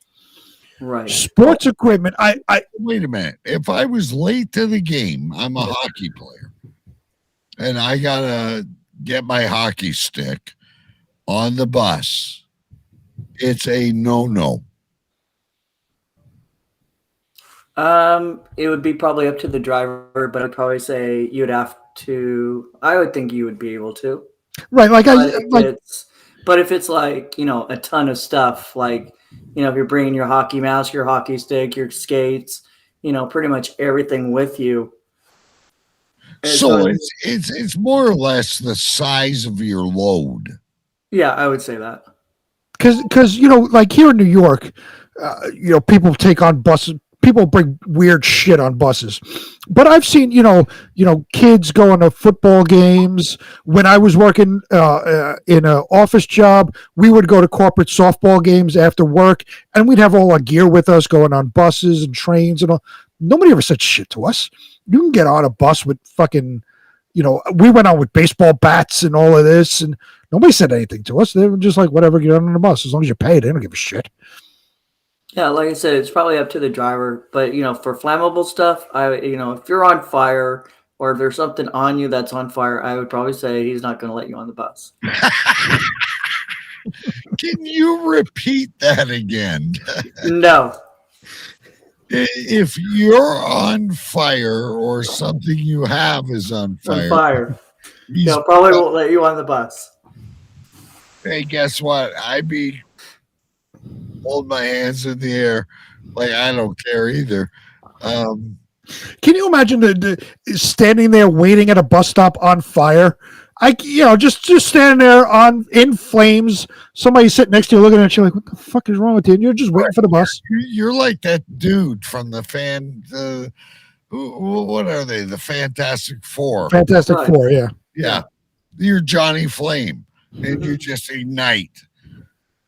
Right. Sports equipment. I wait a minute. If I was late to the game, I'm a hockey player, and I gotta get my hockey stick on the bus. It's a no-no. It would be probably up to the driver, but I'd probably say you'd have to. I would think you would be able to. Right, but if it's like, a ton of stuff, like, if you're bringing your hockey mask, your hockey stick, your skates, pretty much everything with you. So it's more or less the size of your load. Yeah, I would say that. Because like here in New York, people take on buses. People bring weird shit on buses, but I've seen kids going to football games. When I was working in an office job, we would go to corporate softball games after work, and we'd have all our gear with us, going on buses and trains and all. Nobody ever said shit to us. You can get on a bus with fucking, we went on with baseball bats and all of this, and nobody said anything to us. They were just like, whatever, get on the bus as long as you pay. They don't give a shit. Yeah, like I said, it's probably up to the driver. But, for flammable stuff, if you're on fire or if there's something on you that's on fire, I would probably say he's not going to let you on the bus. Can you repeat that again? No. If you're on fire or something you have is on fire, they'll probably won't let you on the bus. Hey, guess what? I'd be hold my hands in the air like I don't care either. Can you imagine the standing there waiting at a bus stop on fire? Just standing there in flames. Somebody sitting next to you looking at you like, what the fuck is wrong with you? And you're just waiting for the bus. You're like that dude from the what are they? The Fantastic Four. Fantastic Four, yeah. Yeah. You're Johnny Flame and you just ignite.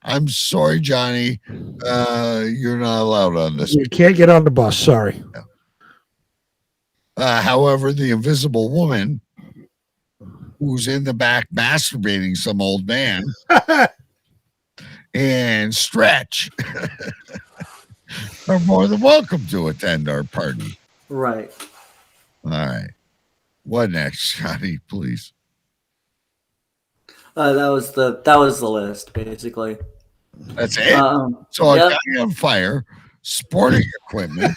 I'm sorry, Johnny. You're not allowed on this. You can't get on the bus. Sorry. However, the invisible woman who's in the back masturbating some old man and Stretch are more than welcome to attend our party. Right. All right. What next, Scotty, please? That was the list, basically. That's it. So a guy on fire, sporting equipment.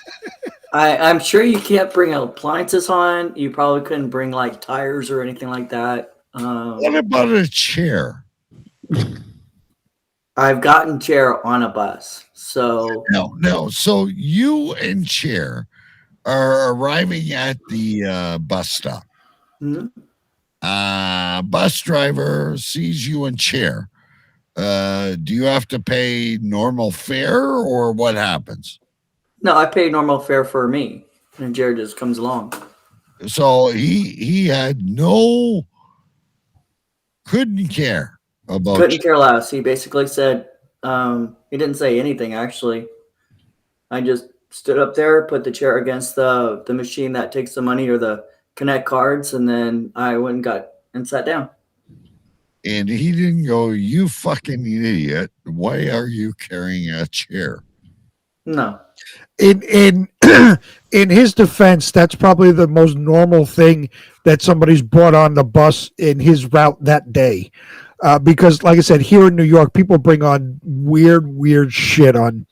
I'm sure you can't bring appliances on. You probably couldn't bring like tires or anything like that. What about a chair? I've gotten chair on a bus. So no. So you and chair are arriving at the bus stop. Mm-hmm. Bus driver sees you in chair. Do you have to pay normal fare or what happens? No, I pay normal fare for me. And Jared just comes along. So he had couldn't care about. Couldn't care less. He basically said, he didn't say anything actually. I just stood up there, put the chair against the machine that takes the money or the Connect cards, and then I went and sat down. And he didn't go, "You fucking idiot! Why are you carrying a chair?" No. In in his defense, that's probably the most normal thing that somebody's brought on the bus in his route that day. Because, like I said, here in New York, people bring on weird shit on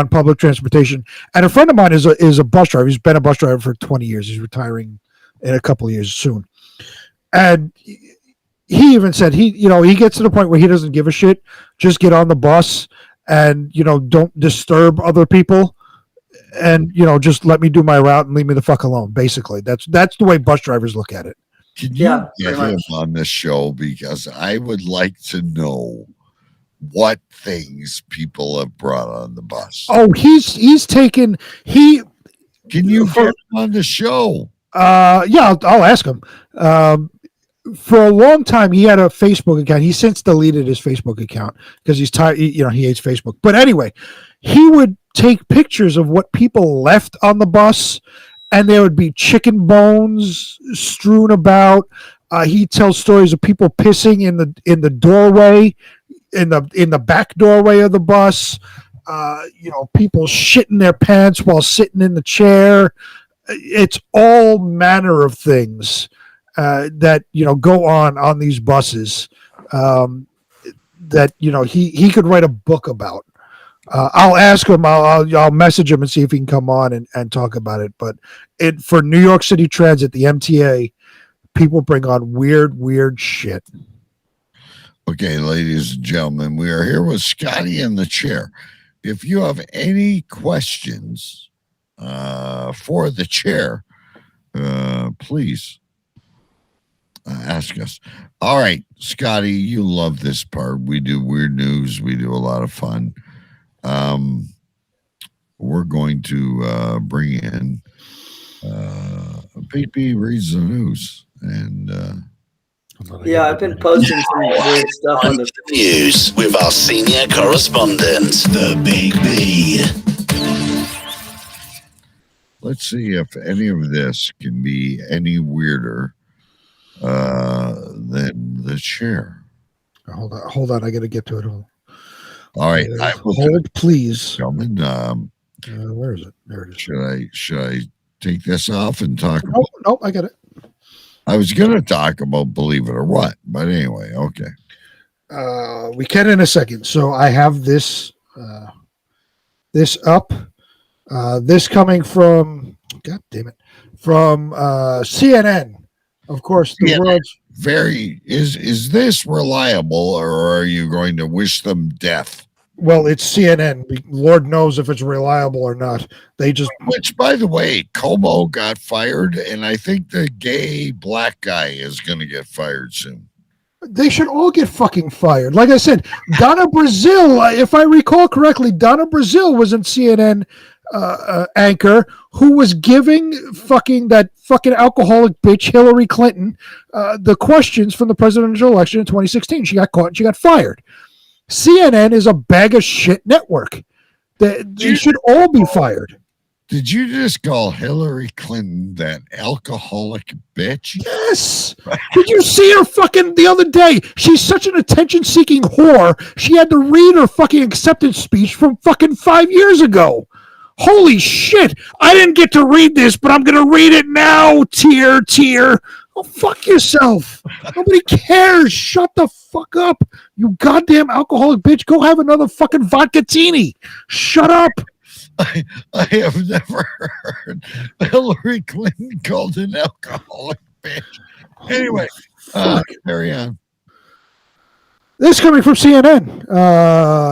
public transportation. And a friend of mine is a bus driver. He's been a bus driver for 20 years. He's retiring in a couple of years soon. And he even said he gets to the point where he doesn't give a shit. Just get on the bus and, don't disturb other people. And, just let me do my route and leave me the fuck alone. Basically, that's the way bus drivers look at it. Can you get him on the show? Because I would like to know what things people have brought on the bus. Oh, he's taken. Can you get him on the show? Yeah, I'll ask him. For a long time, he had a Facebook account. He since deleted his Facebook account because he's tired. He hates Facebook. But anyway, he would take pictures of what people left on the bus, and there would be chicken bones strewn about. He tells stories of people pissing in the doorway, in the back doorway of the bus. People shitting their pants while sitting in the chair. It's all manner of things that go on these buses that he could write a book about. I'll ask him. I'll message him and see if he can come on and talk about it. But for New York City Transit, the MTA, people bring on weird shit. Okay, ladies and gentlemen, we are here with Scotty in the chair. If you have any questions for the chair, please ask us. All right, Scotty, you love this part. We do weird news. We do a lot of fun. We're going to bring in PP reads the news, and I've been posting some weird stuff on the news with our senior correspondent, the Big B. Let's see if any of this can be any weirder than the chair. Hold on. I got to get to it. Hold right, hold, please, gentlemen. Where is it? There it is. Should I take this off and talk? Nope, I got it. I was going to talk about Believe It or What, but anyway, okay. We can in a second. So I have this up. This coming from, God damn it, from CNN. Of course, the world's is this reliable, or are you going to wish them death? Well, it's CNN. Lord knows if it's reliable or not. Which, by the way, Como got fired, and I think the gay black guy is going to get fired soon. They should all get fucking fired. Like I said, Donna Brazil, if I recall correctly, Donna Brazil was a CNN anchor who was giving that fucking alcoholic bitch Hillary Clinton the questions from the presidential election in 2016. She got caught and she got fired. CNN is a bag of shit network. They should all be fired. Did you just call Hillary Clinton that alcoholic bitch? Yes. Did you see her fucking the other day? She's such an attention-seeking whore. She had to read her fucking acceptance speech from fucking 5 years ago. Holy shit. I didn't get to read this, but I'm going to read it now. Tear. Oh, fuck yourself. Nobody cares. Shut the fuck up. You goddamn alcoholic bitch. Go have another fucking vodka-tini. Shut up. I have never heard Hillary Clinton called an alcoholic bitch. Anyway, carry on. This coming from CNN.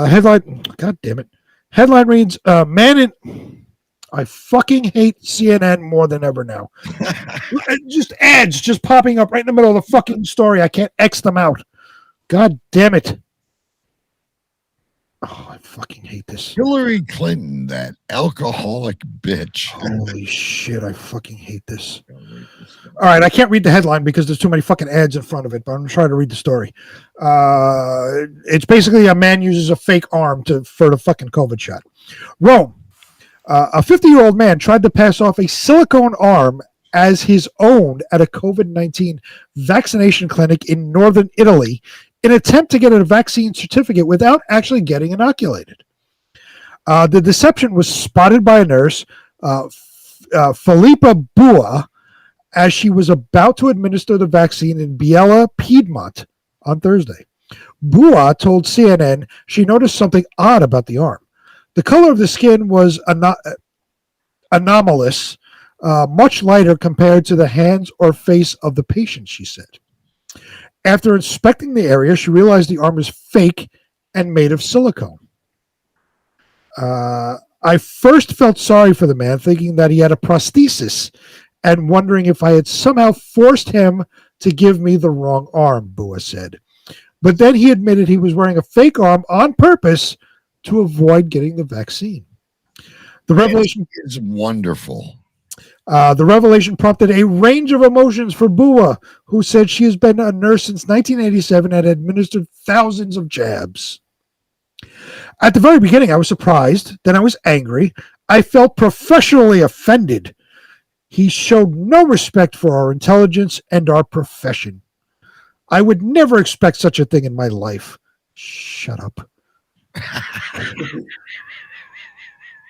Headline. God damn it. Headline reads, I fucking hate CNN more than ever now. Just ads just popping up right in the middle of the fucking story. I can't X them out. God damn it. Oh, I fucking hate this. Hillary Clinton, that alcoholic bitch. Holy shit, I fucking hate this. All right, I can't read the headline because there's too many fucking ads in front of it, but I'm trying to read the story. It's basically a man uses a fake arm for the fucking COVID shot. Rome. A 50-year-old man tried to pass off a silicone arm as his own at a COVID-19 vaccination clinic in northern Italy in an attempt to get a vaccine certificate without actually getting inoculated. The deception was spotted by a nurse, Filippa Bua, as she was about to administer the vaccine in Biella, Piedmont on Thursday. Bua told CNN she noticed something odd about the arm. The color of the skin was anomalous, much lighter compared to the hands or face of the patient, she said. After inspecting the area, she realized the arm was fake and made of silicone. I first felt sorry for the man, thinking that he had a prosthesis and wondering if I had somehow forced him to give me the wrong arm, Bua said. But then he admitted he was wearing a fake arm on purpose to avoid getting the vaccine. The revelation is wonderful. The revelation prompted a range of emotions for Bua, who said she has been a nurse since 1987 and administered thousands of jabs. At the very beginning, I was surprised. Then I was angry. I felt professionally offended. He showed no respect for our intelligence and our profession. I would never expect such a thing in my life. Shut up.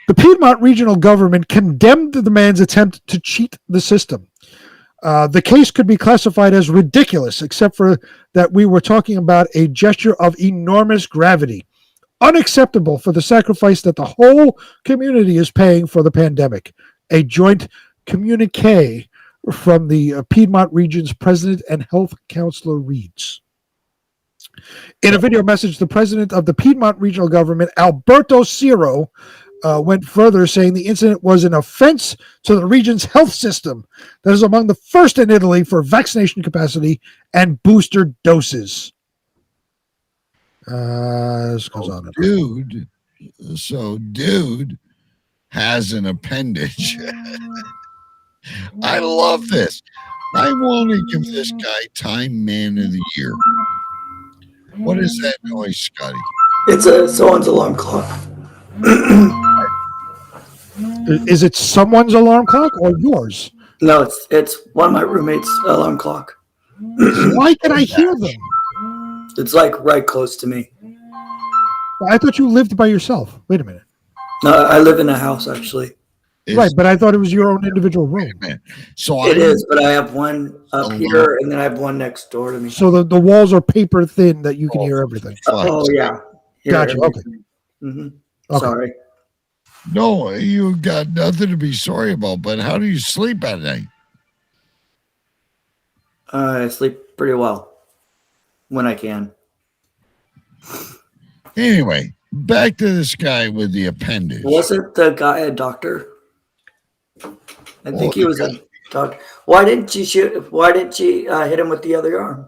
The Piedmont regional government condemned the man's attempt to cheat the system. The case could be classified as ridiculous, except for that we were talking about a gesture of enormous gravity. Unacceptable for the sacrifice that the whole community is paying for the pandemic. A joint communique from the Piedmont region's president and health counselor reads. In a video message, the president of the Piedmont regional government, Alberto Ciro, went further, saying the incident was an offense to the region's health system that is among the first in Italy for vaccination capacity and booster doses. This goes on. Dude has an appendage. I love this. I want to give this guy Time Man of the Year. What is that noise, Scotty? It's someone's alarm clock. Is it someone's alarm clock or yours? No, it's one of my roommates' alarm clock. Why can I hear them? It's like right close to me. I thought you lived by yourself. Wait a minute. No, I live in a house actually. Right, but I thought it was your own individual room. So it is, but I have one up here and then I have one next door to me. So the walls are paper thin that you can hear everything. Oh yeah. Gotcha. Okay. Mm-hmm. Okay. Sorry. No, you got nothing to be sorry about, but how do you sleep at night? I sleep pretty well when I can. Anyway, back to this guy with the appendage. Wasn't the guy a doctor? I think he was a doctor. Why didn't she shoot? Why didn't she hit him with the other arm?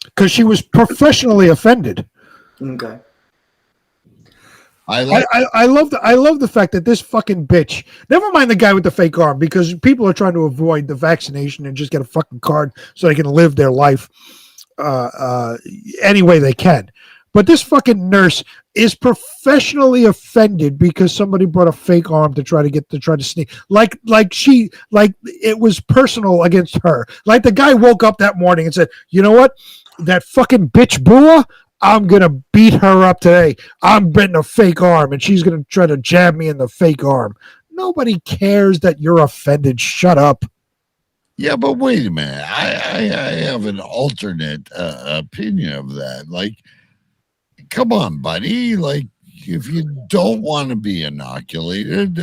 Because she was professionally offended. Okay. I love the fact that this fucking bitch, never mind the guy with the fake arm, because people are trying to avoid the vaccination and just get a fucking card so they can live their life any way they can. But this fucking nurse is professionally offended because somebody brought a fake arm to try to sneak. Like it was personal against her. Like the guy woke up that morning and said, "You know what? That fucking bitch Bua, I'm going to beat her up today. I'm betting a fake arm, and she's going to try to jab me in the fake arm." Nobody cares that you're offended. Shut up. Yeah, but wait a minute. I have an alternate opinion of that. Like, come on, buddy. Like, if you don't want to be inoculated,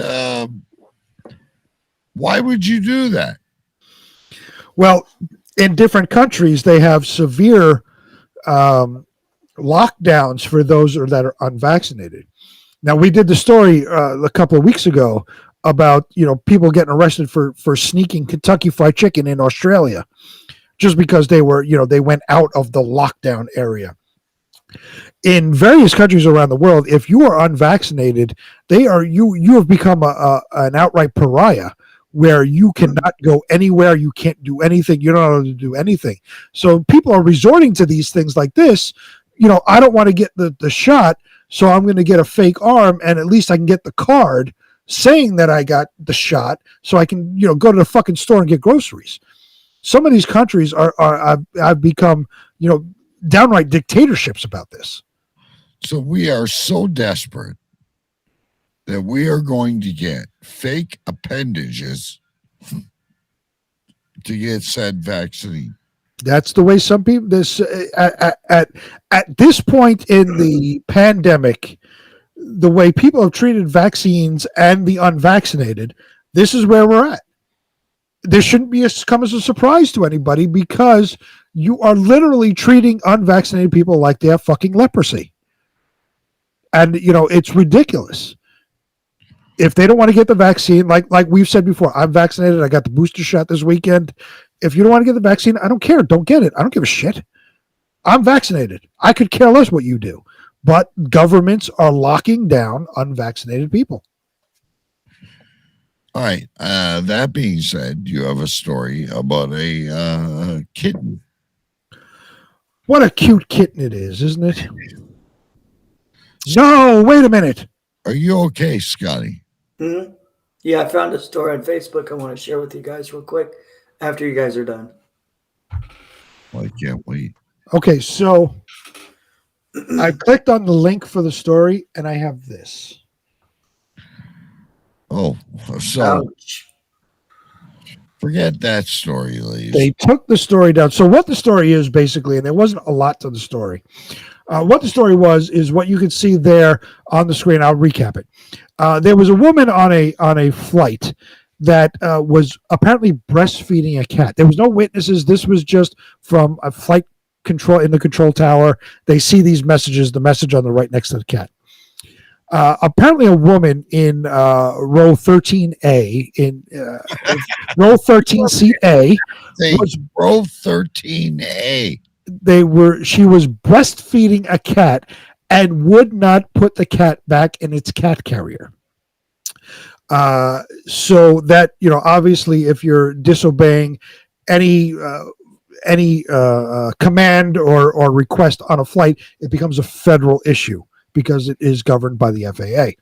why would you do that? Well, in different countries, they have severe lockdowns for those that are unvaccinated. Now, we did the story a couple of weeks ago about people getting arrested for sneaking Kentucky Fried Chicken in Australia, just because they were they went out of the lockdown area. In various countries around the world, if you are unvaccinated, you have become an outright pariah, where you cannot go anywhere, you can't do anything, you're not allowed to do anything. So people are resorting to these things like this. I don't want to get the shot, so I'm going to get a fake arm, and at least I can get the card saying that I got the shot, so I can go to the fucking store and get groceries. Some of these countries have become downright dictatorships about this. So we are so desperate that we are going to get fake appendages to get said vaccine. That's the way some people. At this point in the pandemic, the way people have treated vaccines and the unvaccinated, this is where we're at. This shouldn't come as a surprise to anybody, because you are literally treating unvaccinated people like they have fucking leprosy. And, it's ridiculous. If they don't want to get the vaccine, like we've said before, I'm vaccinated. I got the booster shot this weekend. If you don't want to get the vaccine, I don't care. Don't get it. I don't give a shit. I'm vaccinated. I could care less what you do. But governments are locking down unvaccinated people. All right. That being said, you have a story about a kitten. What a cute kitten it is, isn't it? No, wait a minute. Are you okay, Scotty? Mm-hmm. Yeah, I found a story on Facebook I want to share with you guys real quick after you guys are done. Well, I can't wait. Okay, so I clicked on the link for the story, and I have this. Oh, so ouch. Forget that story, ladies. They took the story down. So what the story is, basically, and there wasn't a lot to the story. What the story is what you can see there on the screen. I'll recap it. There was a woman on a flight that was apparently breastfeeding a cat. There was no witnesses. This was just from a flight control in the control tower. They see these messages, the message on the right next to the cat. Apparently a woman in row 13A, in row 13 seat A, was row 13A. She was breastfeeding a cat and would not put the cat back in its cat carrier. So that, obviously if you're disobeying any command or request on a flight, it becomes a federal issue, because it is governed by the FAA.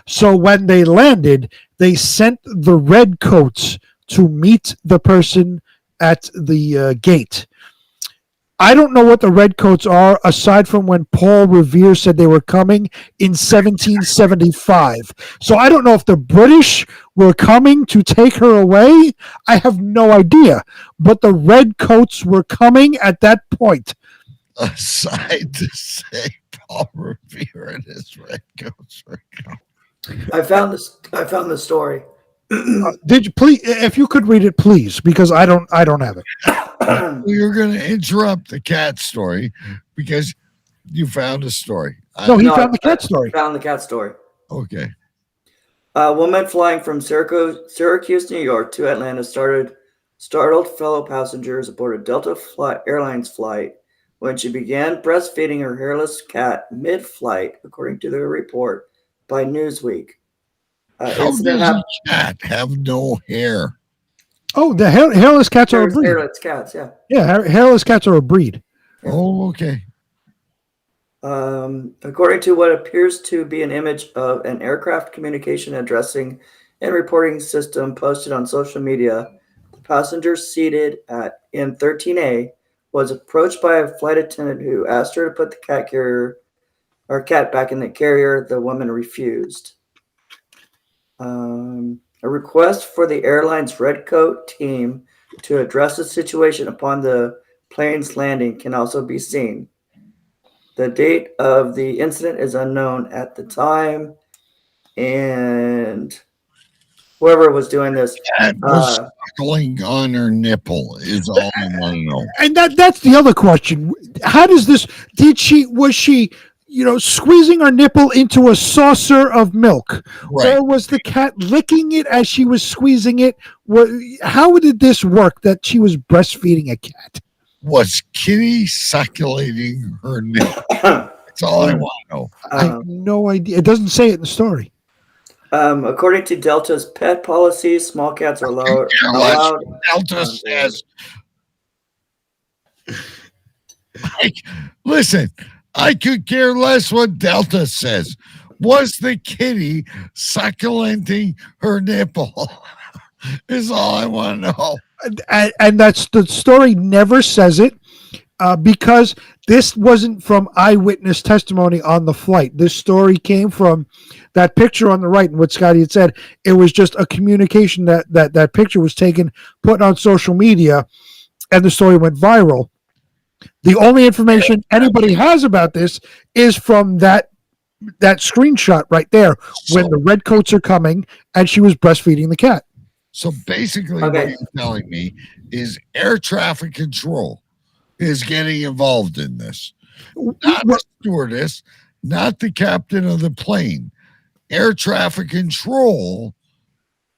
So when they landed, they sent the red coats to meet the person at the gate. I don't know what the red coats are, aside from when Paul Revere said they were coming in 1775. So I don't know if the British were coming to take her away. I have no idea. But the red coats were coming at that point. Aside to say Paul Revere and his red coats were coming. I found the story. Did you please? If you could read it, please, because I don't have it. You're going to interrupt the cat story because you found a story. No, he found the cat story. Found the cat story. Okay. A woman flying from Syracuse, New York to Atlanta startled fellow passengers aboard a Delta Airlines flight when she began breastfeeding her hairless cat mid-flight, according to the report by Newsweek. How does a cat have no hair? Oh, the hairless cats are a breed. Hairless cats, yeah. Yeah, hairless cats are a breed. Oh, okay. According to what appears to be an image of an aircraft communication addressing and reporting system posted on social media, the passenger seated in 13A was approached by a flight attendant who asked her to put the cat back in the carrier. The woman refused. A request for the airline's Red Coat team to address the situation upon the plane's landing can also be seen. The date of the incident is unknown at the time, and whoever was doing this was suckling on her nipple is all I want to know. And that's the other question. How does this? Was she squeezing her nipple into a saucer of milk, right, or was the cat licking it as she was squeezing it? How did this work? That she was breastfeeding a cat? was Kitty succulating her nipple? That's all I want to know. I have no idea. It doesn't say it in the story. According to Delta's pet policy, small cats are allowed. Delta says. Listen, I could care less what Delta says. Was the kitty succulating her nipple? Is all I want to know. And that's the story never says it because this wasn't from eyewitness testimony on the flight. This story came from that picture on the right, and what Scotty had said. It was just a communication that picture was taken, put on social media, and the story went viral. The only information anybody has about this is from that screenshot right there when the red coats are coming and she was breastfeeding the cat. So basically what you're telling me is air traffic control is getting involved in this. Not the stewardess, not the captain of the plane. Air traffic control.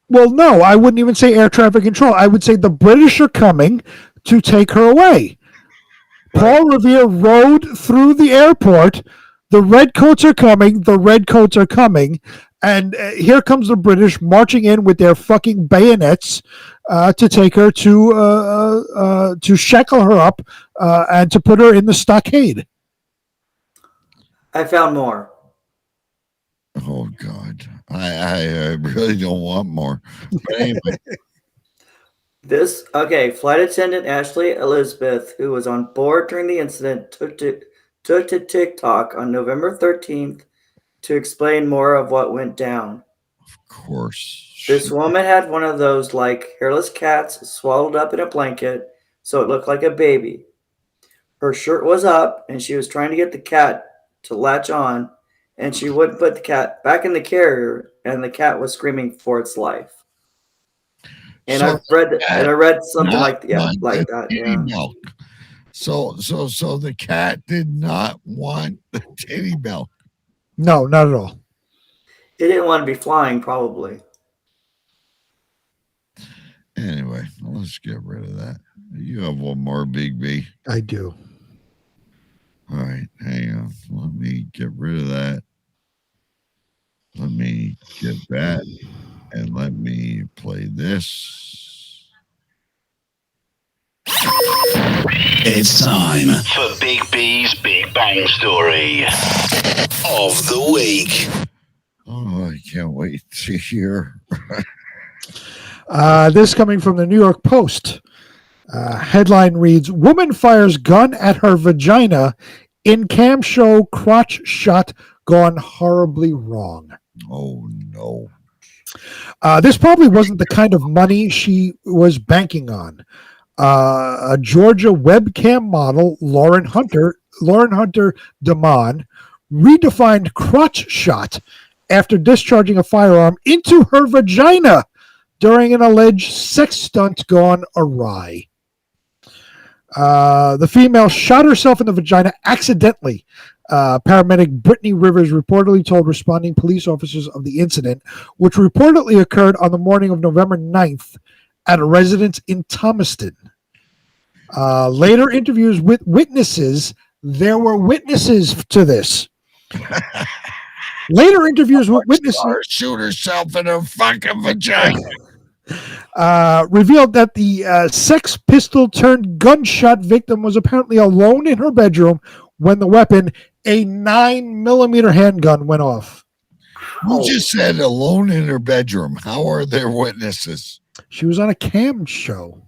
Well, no, I wouldn't even say air traffic control. I would say the British are coming to take her away. Paul Revere rode through the airport. The red coats are coming. The red coats are coming. And here comes the British marching in with their fucking bayonets to take her to shackle her up and to put her in the stockade. I found more. Oh, God. I really don't want more. But anyway. Flight attendant Ashley Elizabeth, who was on board during the incident, took to TikTok on November 13th to explain more of what went down. Of course. This woman had one of those hairless cats swallowed up in a blanket, so it looked like a baby. Her shirt was up, and she was trying to get the cat to latch on, and she wouldn't put the cat back in the carrier, and the cat was screaming for its life. And so I read something like that. Yeah. Milk. So the cat did not want the titty milk. No, not at all. It didn't want to be flying, probably. Anyway, let's get rid of that. You have one more, Big B. I do. All right, hang on. Let me get rid of that. Let me get that. And let me play this. It's time for Big B's Big Bang Story of the Week. Oh, I can't wait to hear. This coming from the New York Post. Headline reads, Woman fires gun at her vagina in cam show crotch shot gone horribly wrong. Oh, no. This probably wasn't the kind of money she was banking on. A Georgia webcam model, Lauren Hunter Damon, redefined crotch shot after discharging a firearm into her vagina during an alleged sex stunt gone awry. The female shot herself in the vagina accidentally. Paramedic Brittany Rivers reportedly told responding police officers of the incident, which reportedly occurred on the morning of November 9th at a residence in Thomaston. Later interviews with witnesses, there were witnesses to this. Later interviews with witnesses shoot herself in her fucking vagina. Revealed that the Sex Pistol turned gunshot victim was apparently alone in her bedroom when the weapon, a 9mm handgun, went off. You just said alone in her bedroom. How are there witnesses? She was on a cam show.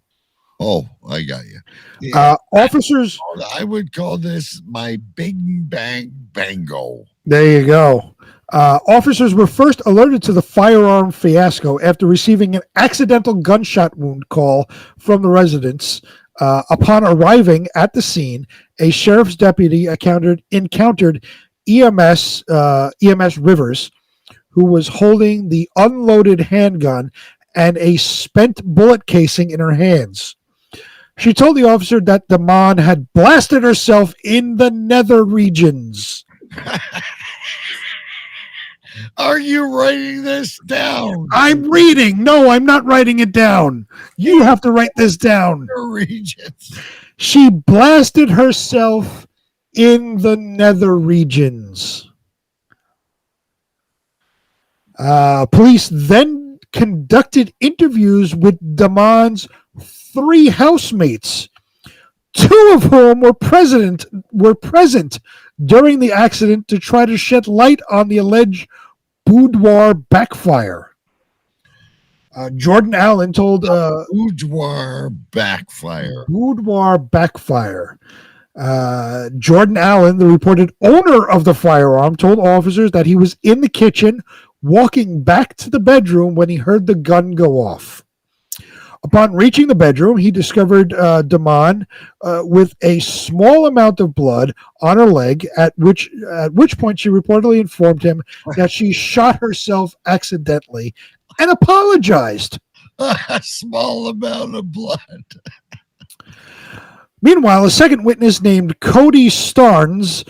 Oh, I got you. Yeah. Officers. I would call this my Big Bang Bango. There you go. Officers were first alerted to the firearm fiasco after receiving an accidental gunshot wound call from the residents. Upon arriving at the scene, a sheriff's deputy encountered EMS Rivers, who was holding the unloaded handgun and a spent bullet casing in her hands. She told the officer that Damon had blasted herself in the nether regions. Are you writing this down? I'm reading. No, I'm not writing it down. You have to write this down. Regions. She blasted herself in the nether regions. Police then conducted interviews with Damon's 3 housemates, 2 of whom were present during the accident to try to shed light on the alleged boudoir backfire. Jordan Allen told boudoir backfire. Jordan Allen, the reported owner of the firearm, told officers that he was in the kitchen walking back to the bedroom when he heard the gun go off. Upon reaching the bedroom, he discovered Damon with a small amount of blood on her leg, at which point she reportedly informed him that she shot herself accidentally and apologized. A small amount of blood. Meanwhile, a second witness named Cody Starnes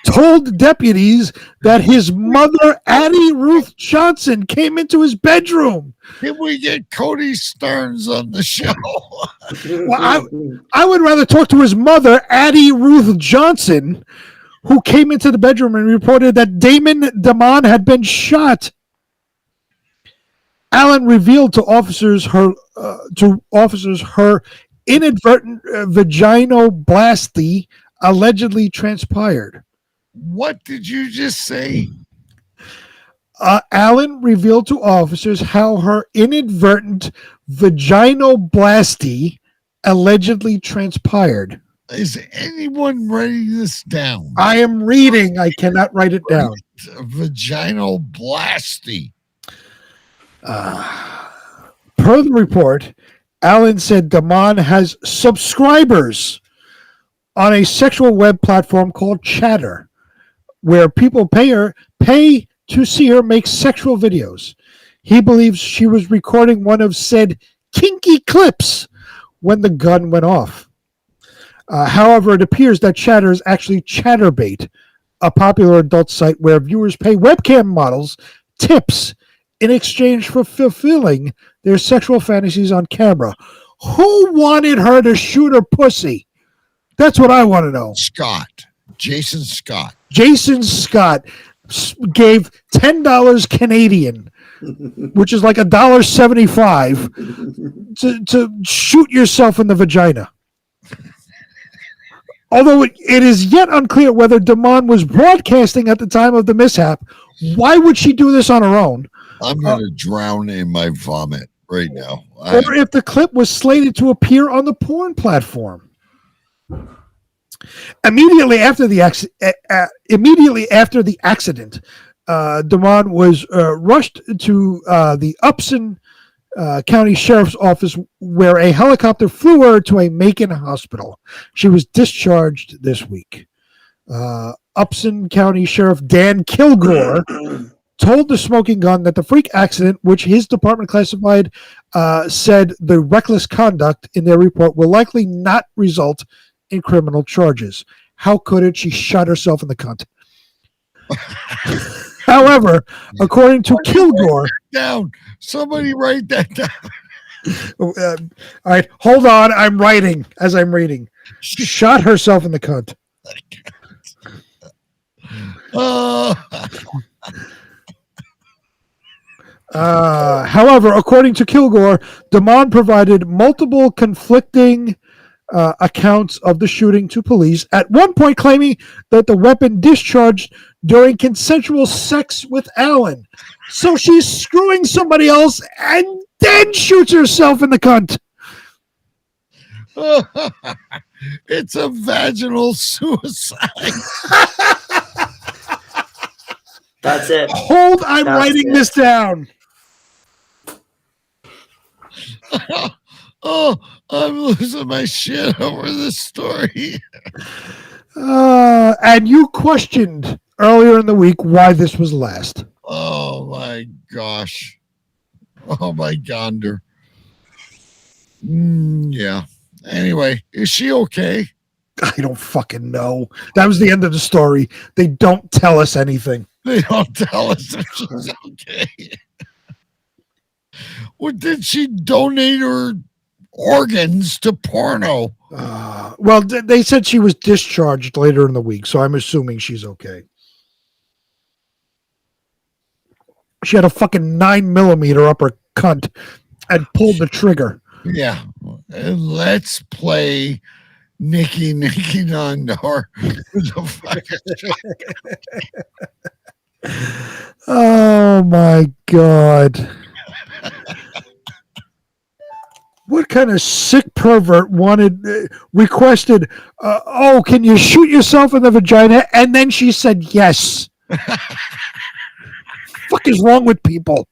told deputies that his mother, Addie Ruth Johnson, came into his bedroom. Can we get Cody Starnes on the show? Well, I would rather talk to his mother, Addie Ruth Johnson, who came into the bedroom and reported that Damon had been shot. Allen revealed to officers her inadvertent vaginoplasty allegedly transpired. What did you just say? Allen revealed to officers how her inadvertent vaginoplasty allegedly transpired. Is anyone writing this down? I am reading. I cannot write it down. Vaginoplasty. Per the report, Allen said Damon has subscribers on a sexual web platform called Chatter, where people pay to see her make sexual videos. He believes she was recording one of said kinky clips when the gun went off. However, it appears that Chatter is actually Chatterbait, a popular adult site where viewers pay webcam models tips in exchange for fulfilling their sexual fantasies on camera. Who wanted her to shoot her pussy? That's what I want to know. Jason Scott. Jason Scott gave $10 Canadian, which is like $1.75, to shoot yourself in the vagina. Although it is yet unclear whether Damon was broadcasting at the time of the mishap, why would she do this on her own? I'm going to drown in my vomit right now. Or if the clip was slated to appear on the porn platform. Immediately after the accident, Damon was rushed to the Upson County Sheriff's Office, where a helicopter flew her to a Macon hospital. She was discharged this week. Upson County Sheriff Dan Kilgore told the Smoking Gun that the freak accident, which his department classified, said the reckless conduct in their report, will likely not result in criminal charges. How could it? She shot herself in the cunt. However, according to Kilgore, somebody write that down. All right, hold on. I'm writing as I'm reading. She shot herself in the cunt. However, according to Kilgore, Damon provided multiple conflicting accounts of the shooting to police, at one point claiming that the weapon discharged during consensual sex with Allen. So she's screwing somebody else and then shoots herself in the cunt. It's a vaginal suicide. That's it. Hold, I'm writing this down. Oh, I'm losing my shit over this story. And you questioned earlier in the week why this was last. Oh my gosh. Oh my gonder. Yeah. Anyway, is she okay? I don't fucking know. That was the end of the story. They don't tell us anything. They don't tell us if she's okay. Or did she donate her organs to porno? Well, they said she was discharged later in the week, so I'm assuming she's okay. She had a fucking 9mm up her cunt and pulled the trigger. Yeah. And let's play Nikki on door. Oh my God. What kind of sick pervert requested, can you shoot yourself in the vagina? And then she said yes. Fuck is wrong with people?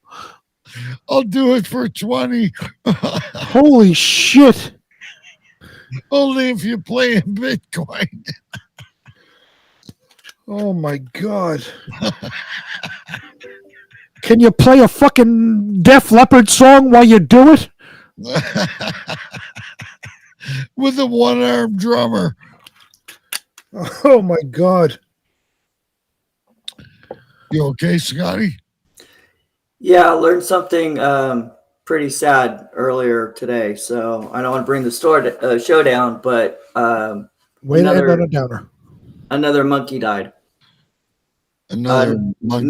I'll do it for 20. Holy shit. Only if you play in Bitcoin. Oh my God. Can you play a fucking Def Leppard song while you do it? With a one-armed drummer. Oh my God. You okay, Scotty? Yeah, I learned something pretty sad earlier today. So I don't want to bring the show down, but Way to end on a downer. Another monkey died. Another monkey.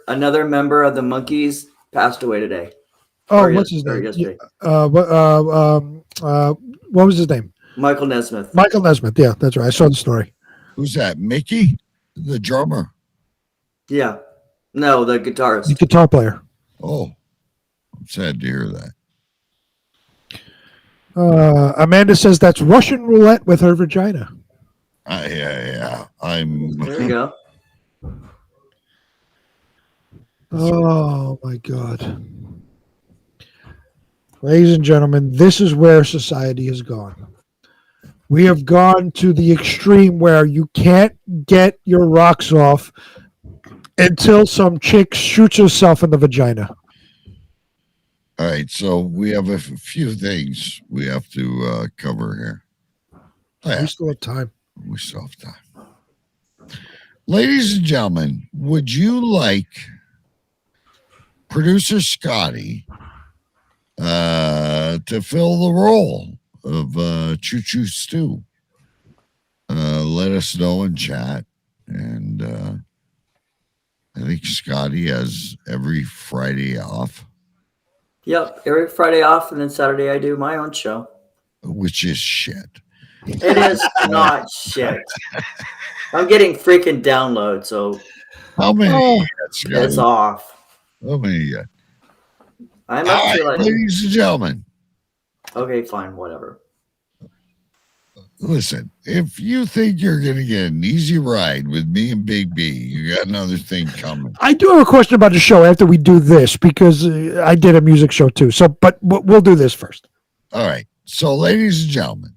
Another member of the monkeys passed away today. Oh, what's his name? Yesterday. What was his name? Michael Nesmith. Michael Nesmith. Yeah, that's right. I saw the story. Who's that? Mickey, the drummer. Yeah. No, the guitarist. The guitar player. Oh, I'm sad to hear that. Amanda says that's Russian roulette with her vagina. Yeah. There you go. Oh my God. Ladies and gentlemen, this is where society has gone. We have gone to the extreme where you can't get your rocks off until some chick shoots herself in the vagina. All right, so we have a few things we have to cover here. We still have time. We still have time. Ladies and gentlemen, would you like Producer Scotty to fill the role of Choo Choo Stew? Let us know in chat. And I think Scotty has every Friday off. Yep, every Friday off, and then Saturday I do my own show. Which is shit. It is not shit. I'm getting freaking downloads, so how many? It's off. How many you got? I'm up to like, ladies and gentlemen. Okay, fine, whatever. Listen, if you think you're going to get an easy ride with me and Big B, you got another thing coming. I do have a question about the show after we do this because I did a music show too. So, but we'll do this first. All right. So, ladies and gentlemen.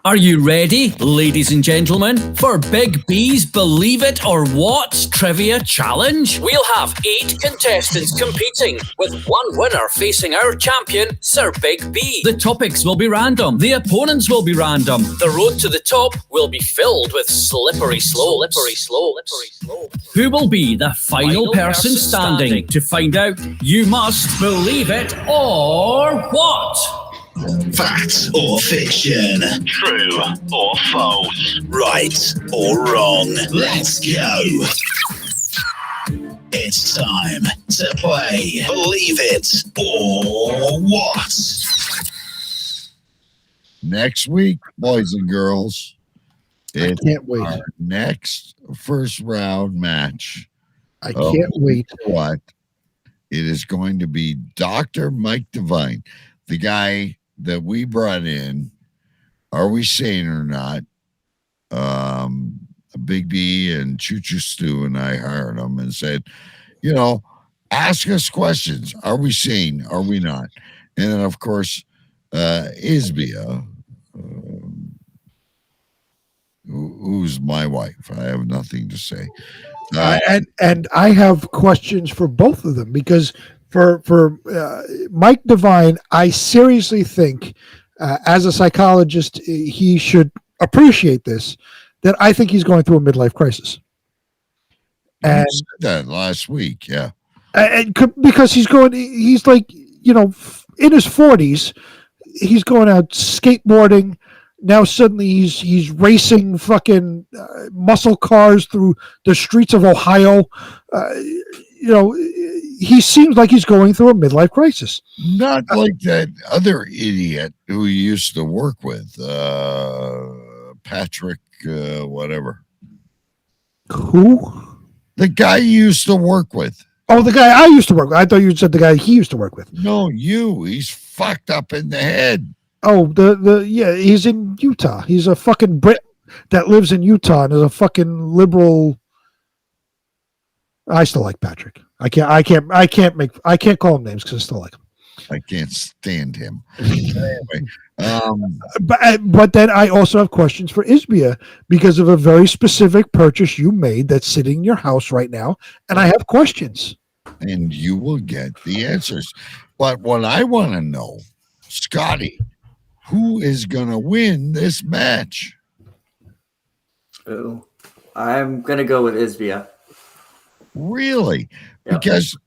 Are you ready, ladies and gentlemen, for Big B's Believe It or What Trivia Challenge? We'll have 8 contestants competing, with one winner facing our champion, Sir Big B. The topics will be random. The opponents will be random. The road to the top will be filled with slippery slopes. Who will be the final person standing? To find out, you must believe it or what? Fact or fiction? True or false? Right or wrong? Let's go. It's time to play Believe It or What? Next week, boys and girls, I can't wait. Our next first round match. I can't wait. What? It is going to be Dr. Mike Devine, the guy that we brought in. Are we sane or not? Big B and Choo Choo Stew and I hired him and said, ask us questions. Are we sane? Are we not? And then, of course, Isbia, who's my wife. I have nothing to say. And I have questions for both of them because for Mike Devine, I seriously think as a psychologist, he should appreciate this, that I think he's going through a midlife crisis. And you said that last week, yeah. Because he's like, in his 40s, he's going out skateboarding. Now suddenly he's racing fucking muscle cars through the streets of Ohio. He seems like he's going through a midlife crisis. Not like that other idiot who you used to work with, Patrick, whatever. Who? The guy you used to work with. Oh, the guy I used to work with. I thought you said the guy he used to work with. No, he's fucked up in the head. Oh, he's in Utah. He's a fucking Brit that lives in Utah and is a fucking liberal. I still like Patrick. I can't call him names because I still like him. I can't stand him. Anyway, but then I also have questions for Isbia because of a very specific purchase you made that's sitting in your house right now, and I have questions. And you will get the answers. But what I want to know, Scotty, who is going to win this match? Oh, I'm going to go with Isbia. Really? Yep. Because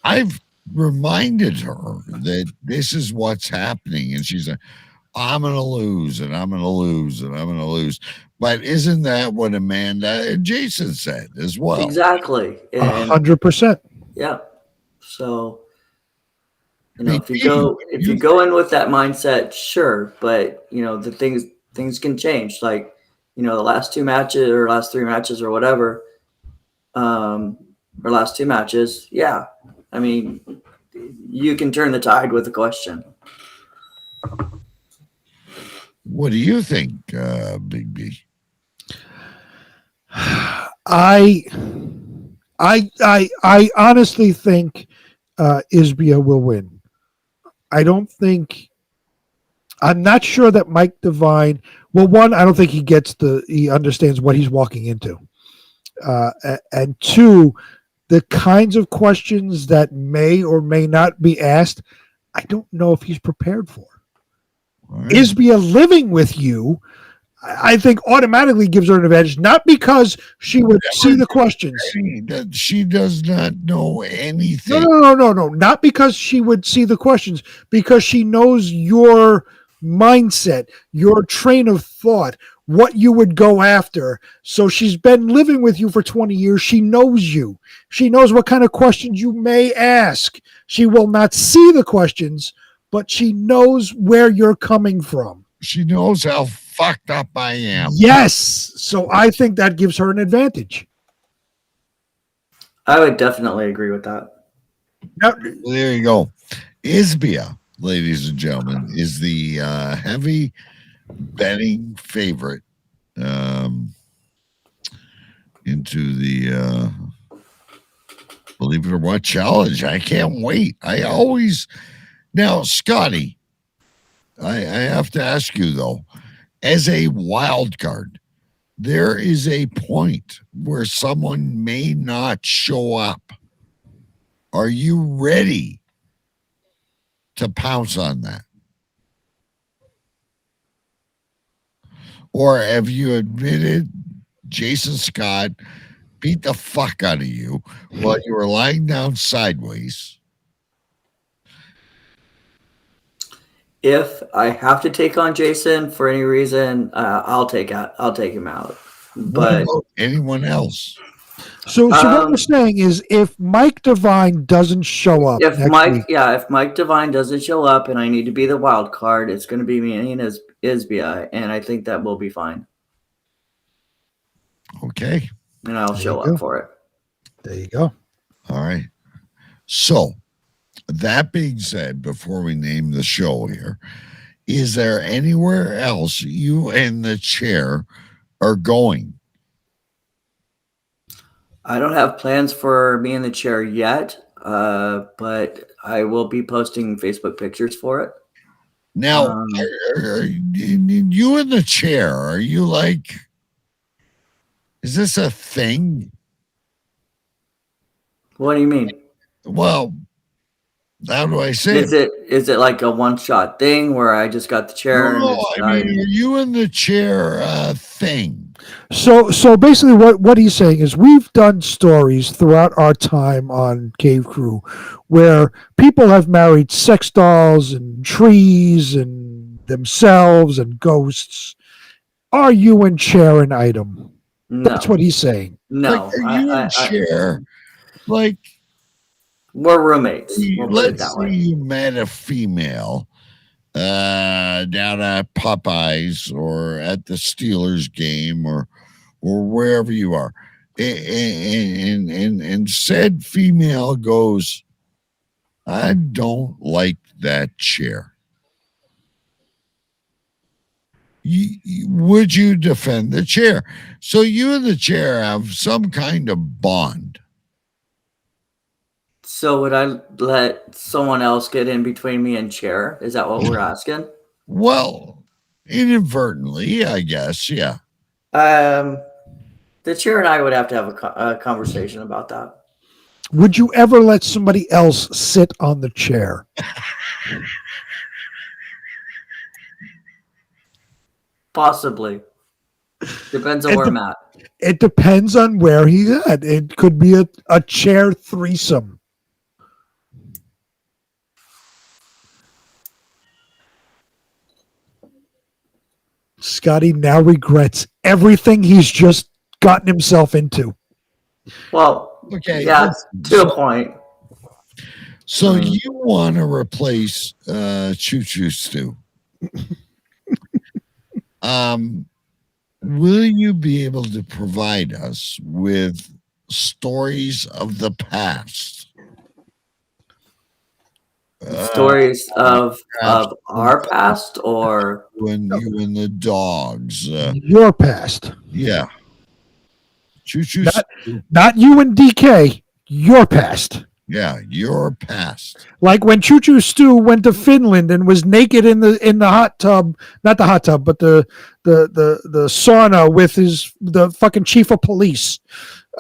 I've reminded her that this is what's happening. And she's like, I'm going to lose and I'm going to lose and I'm going to lose. But isn't that what Amanda and Jason said as well? Exactly. 100%. Yeah. So, if you go in with that mindset, sure. But, the things can change. Like, the last 2 matches or last 3 matches or whatever, or last 2 matches. Yeah. I mean, you can turn the tide with a question. What do you think, Big B? I honestly think Isbia will win. I'm not sure that Mike Devine. Well, one, I don't think he understands what he's walking into, and 2, the kinds of questions that may or may not be asked, I don't know if he's prepared for. Right. Isbia living with you, I think automatically gives her an advantage, not because she would see the questions. She does not know anything. No. Not because she would see the questions, because she knows your mindset, your train of thought, what you would go after. So she's been living with you for 20 years. She knows you. She knows what kind of questions you may ask. She will not see the questions, but she knows where you're coming from. She knows how fucked up I am. Yes. So I think that gives her an advantage. I would definitely agree with that. Now, there you go. Isbia, ladies and gentlemen, is the heavy betting favorite into the Believe It or What challenge. I can't wait. Now, Scotty, I have to ask you though, as a wild card, there is a point where someone may not show up. Are you ready to pounce on that? Or have you admitted Jason Scott beat the fuck out of you while you were lying down sideways? If I have to take on Jason for any reason, I'll take him out. But anyone else? So what we're saying is, if Mike Devine doesn't show up, if Mike Devine doesn't show up, and I need to be the wild card, it's going to be me and Isbia, and I think that will be fine. Okay, and I'll show up for it. There you go. All right. So, that being said, before we name the show here, is there anywhere else you and the chair are going? I don't have plans for me in the chair yet, but I will be posting Facebook pictures for it. Now, are you in the chair, are you like, is this a thing? What do you mean? Well, how do I say it? Is it like a one-shot thing where I just got the chair? No, I mean, are you in the chair thing? So basically, what he's saying is we've done stories throughout our time on Cave Crew where people have married sex dolls and trees and themselves and ghosts. Are you and Chair an item? No. That's what he's saying. No. Like, are you in Chair? Like, we're roommates. We'll put it let's that say way. you met a female down at Popeyes or at the Steelers game or wherever you are, and said female goes, I don't like that chair. Would you defend the chair? So you and the chair have some kind of bond. So would I let someone else get in between me and Chair? Is that what we're asking? Well, inadvertently, I guess, yeah. The Chair and I would have to have a conversation about that. Would you ever let somebody else sit on the chair? Possibly. Depends on where I'm at. It depends on where he's at. It could be a chair threesome. Scotty now regrets everything he's just gotten himself into. Well, okay, yeah, to a point. So you want to replace Choo Choo Stew? Will you be able to provide us with stories of the past? Stories of our past, or when you and the dogs. Your past. Yeah. Choo Choo. Not you and DK. Your past. Yeah, your past. Like when Choo Choo Stew went to Finland and was naked in the hot tub, not the hot tub, but the sauna with the fucking chief of police.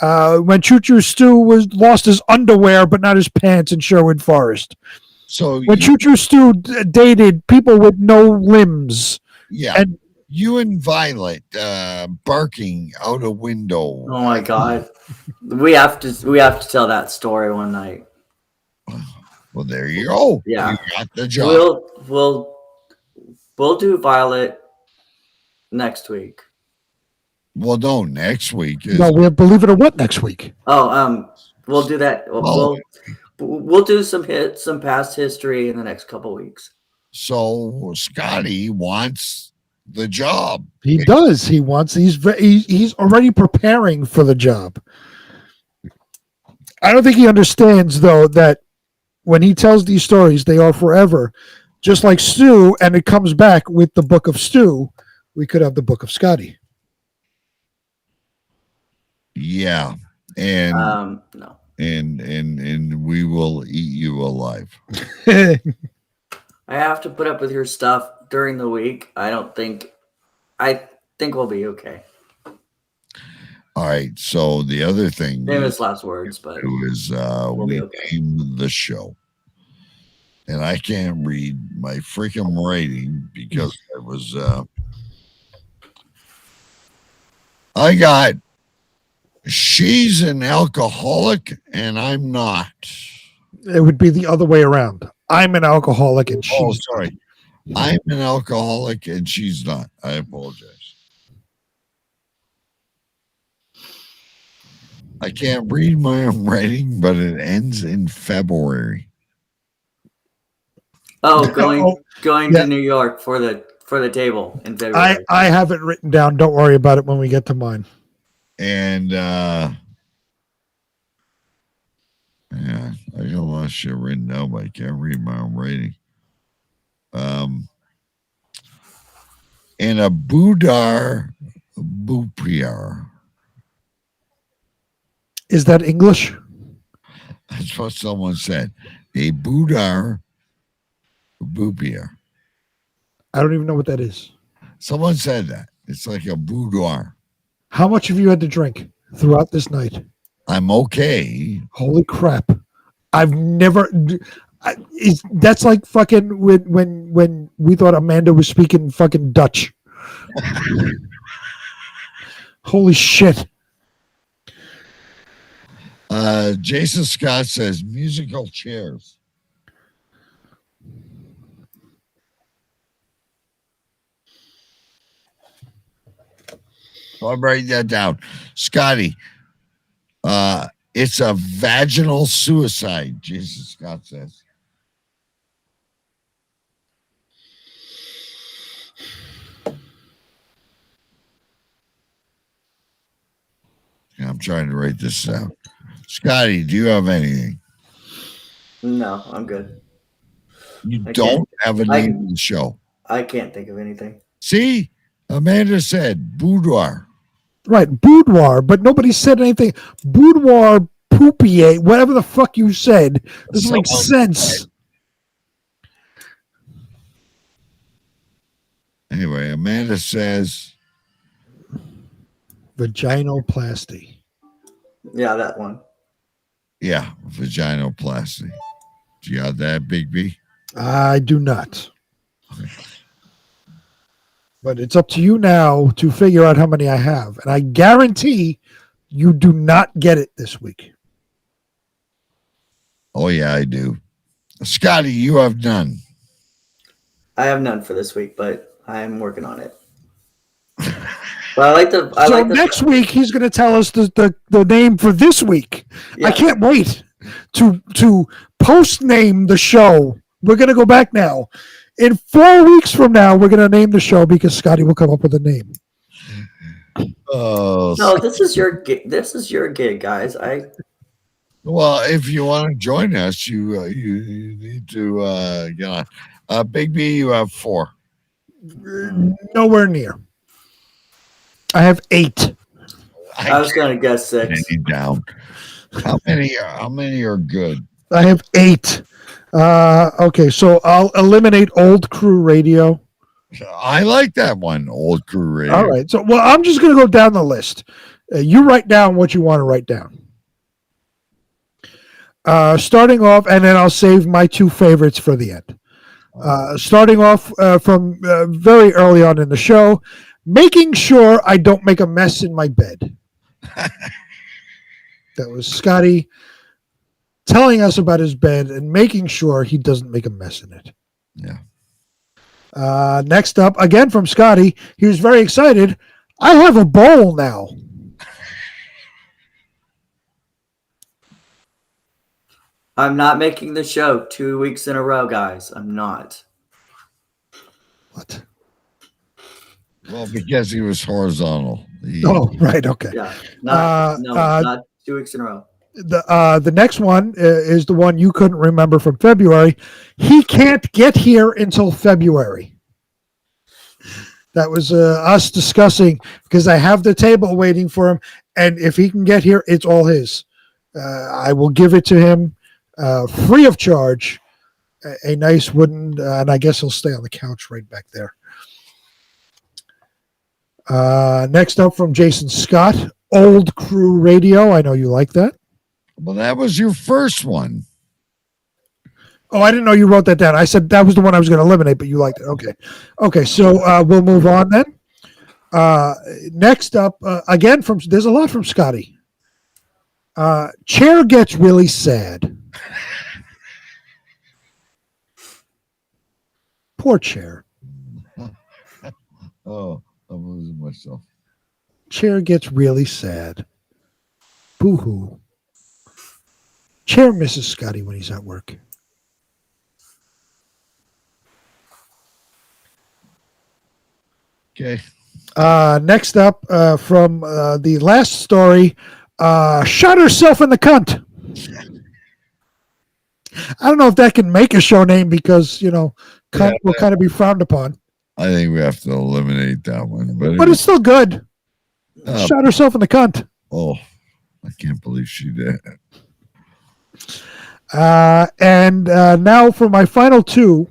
When Choo Choo Stew lost his underwear but not his pants in Sherwood Forest. So when Choo Choo Stew dated people with no limbs. Yeah. And you and Violet barking out a window. Oh my god. We have to tell that story one night. Well, there you go. Yeah. You got the job. We'll do Violet next week. Well, no, next week is no, we have Believe It or What next week. Oh, we'll do that. We'll do some past history in the next couple weeks. So Scotty wants the job. He does. He wants. He's already preparing for the job. I don't think he understands though that when he tells these stories, they are forever. Just like Stu, and it comes back with the Book of Stu. We could have the Book of Scotty. Yeah, and no. And we will eat you alive. I have to put up with your stuff during the week. I think we'll be okay. All right. So the other thing, famous last words, but it was we named the show, and I can't read my freaking writing because it was. I got. She's an alcoholic and I'm not. It would be the other way around. I'm an alcoholic and she's. Oh, sorry. I'm an alcoholic and she's not. I apologize. I can't read my own writing, but it ends in February. Oh, going to New York for the table in February. I have it written down. Don't worry about it when we get to mine. And yeah, I got a lot of shit written down, but I can't read my own writing. And a Budar Bupiar. Is that English? That's what someone said. A Budar Bupiar. I don't even know what that is. Someone said that. It's like a boudoir. How much have you had to drink throughout this night? I'm okay. Holy crap. I've never... that's like fucking when we thought Amanda was speaking fucking Dutch. Holy shit. Jason Scott says musical chairs. I'll write that down. Scotty, it's a vaginal suicide, Jason Scott says. Yeah, I'm trying to write this down. Scotty, do you have anything? No, I'm good. You don't have a name in the show. I can't think of anything. See? Amanda said boudoir. Right, boudoir, but nobody said anything. Boudoir, poupier, whatever the fuck you said, doesn't make sense. Anyway, Amanda says vaginoplasty. Yeah, that one. Yeah, vaginoplasty. Do you have that, Big B? I do not. But it's up to you now to figure out how many I have. And I guarantee you do not get it this week. Oh, yeah, I do. Scotty, you have none. I have none for this week, but I am working on it. But next week he's going to tell us the name for this week. Yeah. I can't wait to post name the show. We're going to go back now. In 4 weeks from now, we're going to name the show because Scotty will come up with a name. Oh no, this is your gig. This is your gig, guys. Well, if you want to join us, you need to get on. Big B, you have 4. Nowhere near. I have 8. I was going to guess 6. Down. How many are good? I have 8. Okay, so I'll eliminate Old Crew Radio. I like that one, Old Crew Radio. All right, so I'm just going to go down the list. You write down what you want to write down. Starting off, and then I'll save my 2 favorites for the end. Starting off from very early on in the show, making sure I don't make a mess in my bed. That was Scotty telling us about his bed and making sure he doesn't make a mess in it. Yeah. Next up, again from Scotty, he was very excited. I have a bowl now. I'm not making the show 2 weeks in a row, guys. I'm not. What? Well, because he was horizontal. Oh, right. Okay. Yeah. Not 2 weeks in a row. The next one is the one you couldn't remember from February. He can't get here until February. That was us discussing because I have the table waiting for him, and if he can get here, it's all his. I will give it to him free of charge. A nice wooden, and I guess he'll stay on the couch right back there. Next up from Jason Scott, Old Crew Radio. I know you like that. Well, that was your first one. Oh, I didn't know you wrote that down. I said that was the one I was going to eliminate, but you liked it. Okay. So we'll move on then. Next up, again there's a lot from Scotty. Chair gets really sad. Poor Chair. Oh, I'm losing myself. Chair gets really sad. Boo-hoo. Chair misses Scotty when he's at work. Okay. Next up, from the last story, shot herself in the cunt. I don't know if that can make a show name because, cunt will kind of be frowned upon. I think we have to eliminate that one. But it's still good. Shot herself in the cunt. Oh, I can't believe she did. And now for my final 2,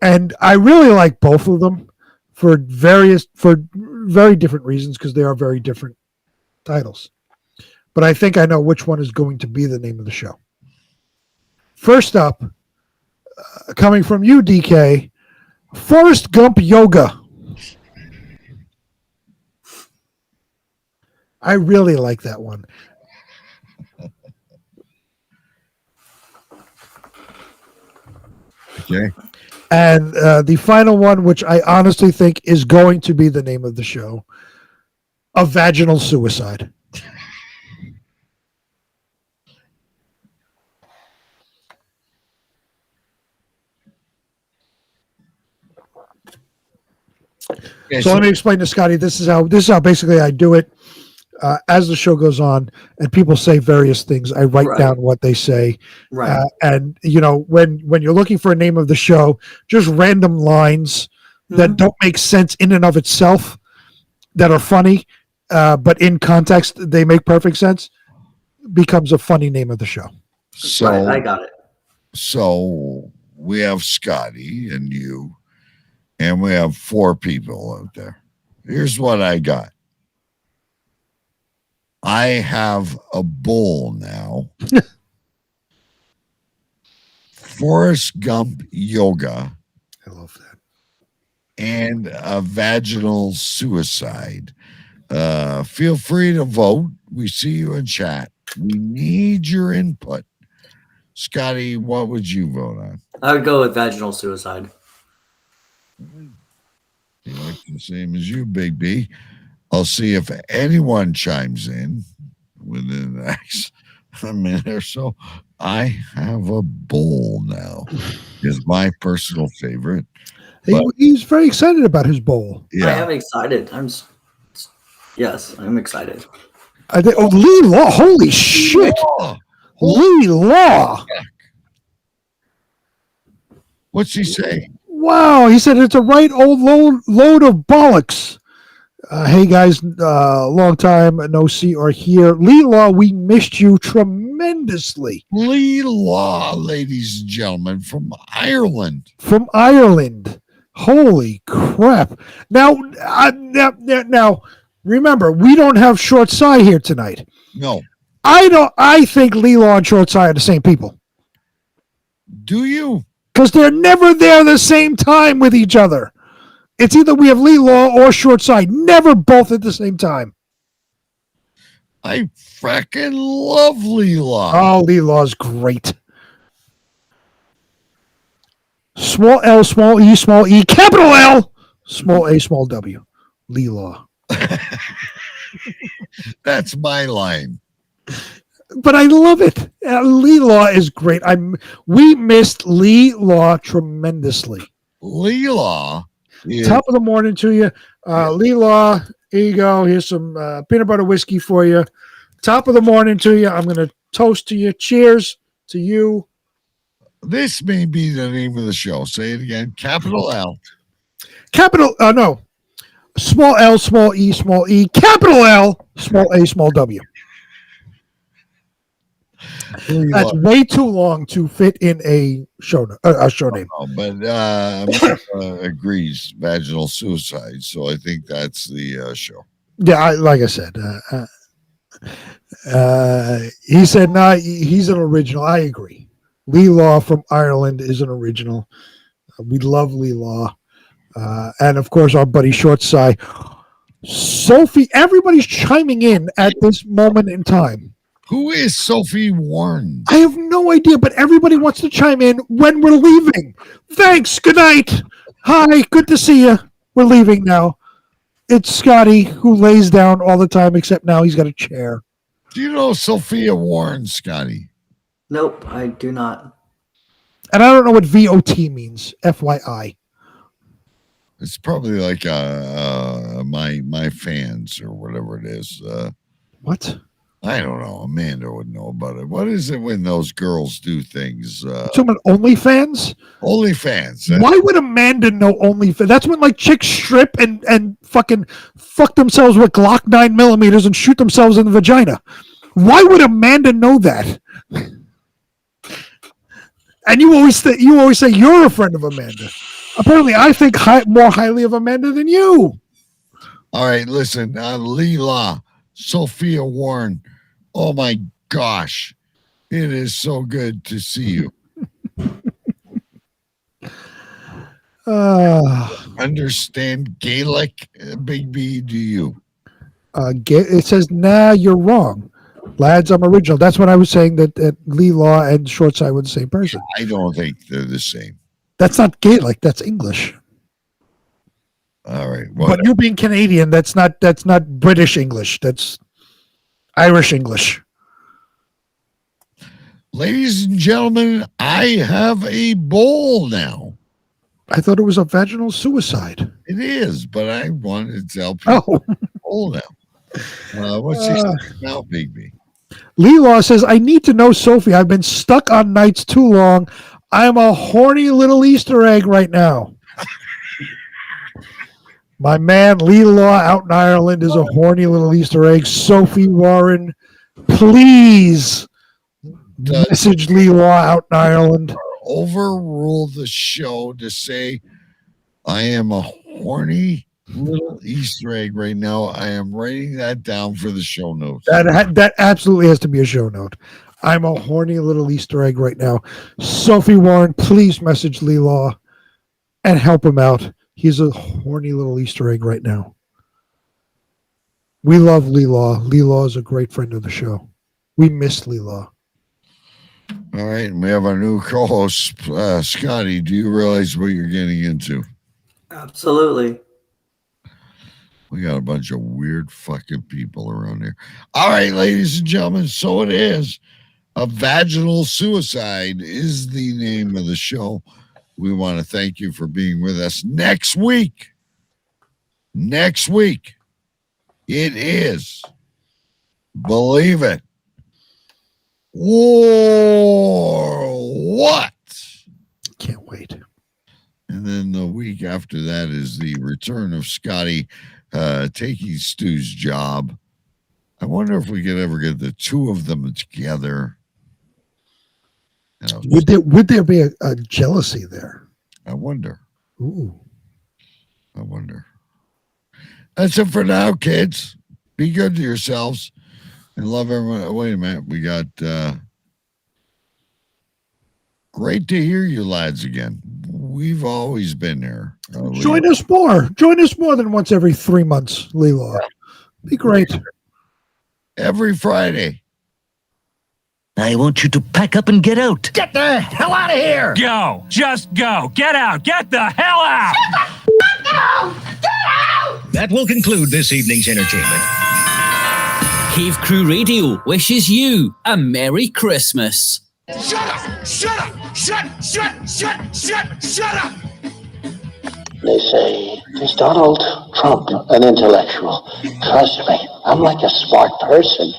and I really like both of them for very different reasons because they are very different titles. But I think I know which one is going to be the name of the show. First up, coming from you, DK, Forrest Gump Yoga. I really like that one. Okay. And the final one, which I honestly think is going to be the name of the show, A Vaginal Suicide. Okay, So let me explain to Scotty. This is how basically I do it. As the show goes on and people say various things, I write Right. down what they say. Right. And when you're looking for a name of the show, just random lines that don't make sense in and of itself, that are funny, but in context they make perfect sense, becomes a funny name of the show. So Right, I got it. So we have Scotty and you, and we have 4 people out there. Here's what I got. I have a bull now. Forrest Gump yoga. I love that. And a vaginal suicide. Feel free to vote. We see you in chat. We need your input. Scotty, what would you vote on? I would go with vaginal suicide. You like the same as you, Big B. I'll see if anyone chimes in within the next minute or so. I have a bowl now. Is my personal favorite. He's very excited about his bowl. Yeah. I am excited. Yes, I'm excited. I think. Oh, Lee Law! Holy shit! Lee Law! What's he say? Wow, he said it's a right old load of bollocks. Hey guys, long time no see or hear. Lee Law, we missed you tremendously. Lee Law, ladies and gentlemen, from Ireland. From Ireland. Holy crap! Now, now, remember, we don't have Short Side here tonight. No. I think Lee Law and Short Side are the same people. Do you? Because they're never there the same time with each other. It's either we have Lee Law or Short Side, never both at the same time. I fracking love Lee Law. Oh, Lee Law's great. Small L, small E, capital L, small A, small W. Lee Law. That's my line. But I love it. Lee Law is great. We missed Lee Law tremendously. Lee Law. Yeah. Top of the morning to you. Lee Law, here you go. Here's some peanut butter whiskey for you. Top of the morning to you. I'm going to toast to you. Cheers to you. This may be the name of the show. Say it again. Capital L. No. Small L, small E, capital L, small A, small W. That's way too long to fit in a show name. But America agrees vaginal suicide, so I think that's the show. Yeah, like I said, he said, "Nah, he's an original." I agree. Lee Law from Ireland is an original. We love Lee Law, and of course our buddy Short Side, Sophie. Everybody's chiming in at this moment in time. Who is Sophie Warren? I have no idea, but everybody wants to chime in when we're leaving. Thanks. Good night. Hi. Good to see you. We're leaving now. It's Scotty, who lays down all the time, except now he's got a chair. Do you know Sophia Warren, Scotty? Nope, I do not. And I don't know what VOT means. FYI. It's probably like my fans or whatever it is. What? I don't know. Amanda would know about it. What is it when those girls do things? Someone OnlyFans? OnlyFans. Why would Amanda know OnlyFans? That's when like chicks strip and fucking fuck themselves with Glock 9mm and shoot themselves in the vagina. Why would Amanda know that? And you always say you're a friend of Amanda. Apparently, I think more highly of Amanda than you. All right, listen, Lee Law, Sophia Warren. Oh my gosh, it is so good to see you. Uh, Understand Gaelic, Big B? Do you? It says, nah, you're wrong. Lads, I'm original. That's what I was saying, that Lee Law and Shortside were the same person. I don't think they're the same. That's not Gaelic. That's English. All right. But you being Canadian, that's not British English. That's Irish English. Ladies and gentlemen, I have a bowl now. I thought it was a vaginal suicide. It is, but I wanted to help you. Bowl now. What's he saying now, Bigby? Lee Law says, I need to know, Sophie. I've been stuck on nights too long. I'm a horny little Easter egg right now. My man, Lee Law, out in Ireland, is a horny little Easter egg. Sophie Warren, please message Lee Law out in Ireland. Overrule the show to say I am a horny little Easter egg right now. I am writing that down for the show notes. That absolutely has to be a show note. I'm a horny little Easter egg right now. Sophie Warren, please message Lee Law and help him out. He's a horny little Easter egg right now. We love Lee Law. Lee Law is a great friend of the show. We miss Lee Law. All right, and we have our new co-host, Scotty. Do you realize what you're getting into? Absolutely. We got a bunch of weird fucking people around here. All right, ladies and gentlemen, so it is. A vaginal suicide is the name of the show. We want to thank you for being with us. Next week, it is, believe it, or what? Can't wait. And then the week after that is the return of Scotty taking Stu's job. I wonder if we could ever get the two of them together. Would there be a jealousy there? I wonder. Ooh. I wonder. That's it for now, kids. Be good to yourselves and love everyone. Wait a minute. We got great to hear you lads again. We've always been there. Join us more. Join us more than once every 3 months, Lee Law. Be great. Every Friday. I want you to pack up and get out. Get the hell out of here! Go! Just go! Get out! Get the hell out! Get out! That will conclude this evening's entertainment. Cave Crew Radio wishes you a Merry Christmas. Shut up! Shut up! Shut up! They say, is Donald Trump an intellectual? Trust me, I'm like a smart person.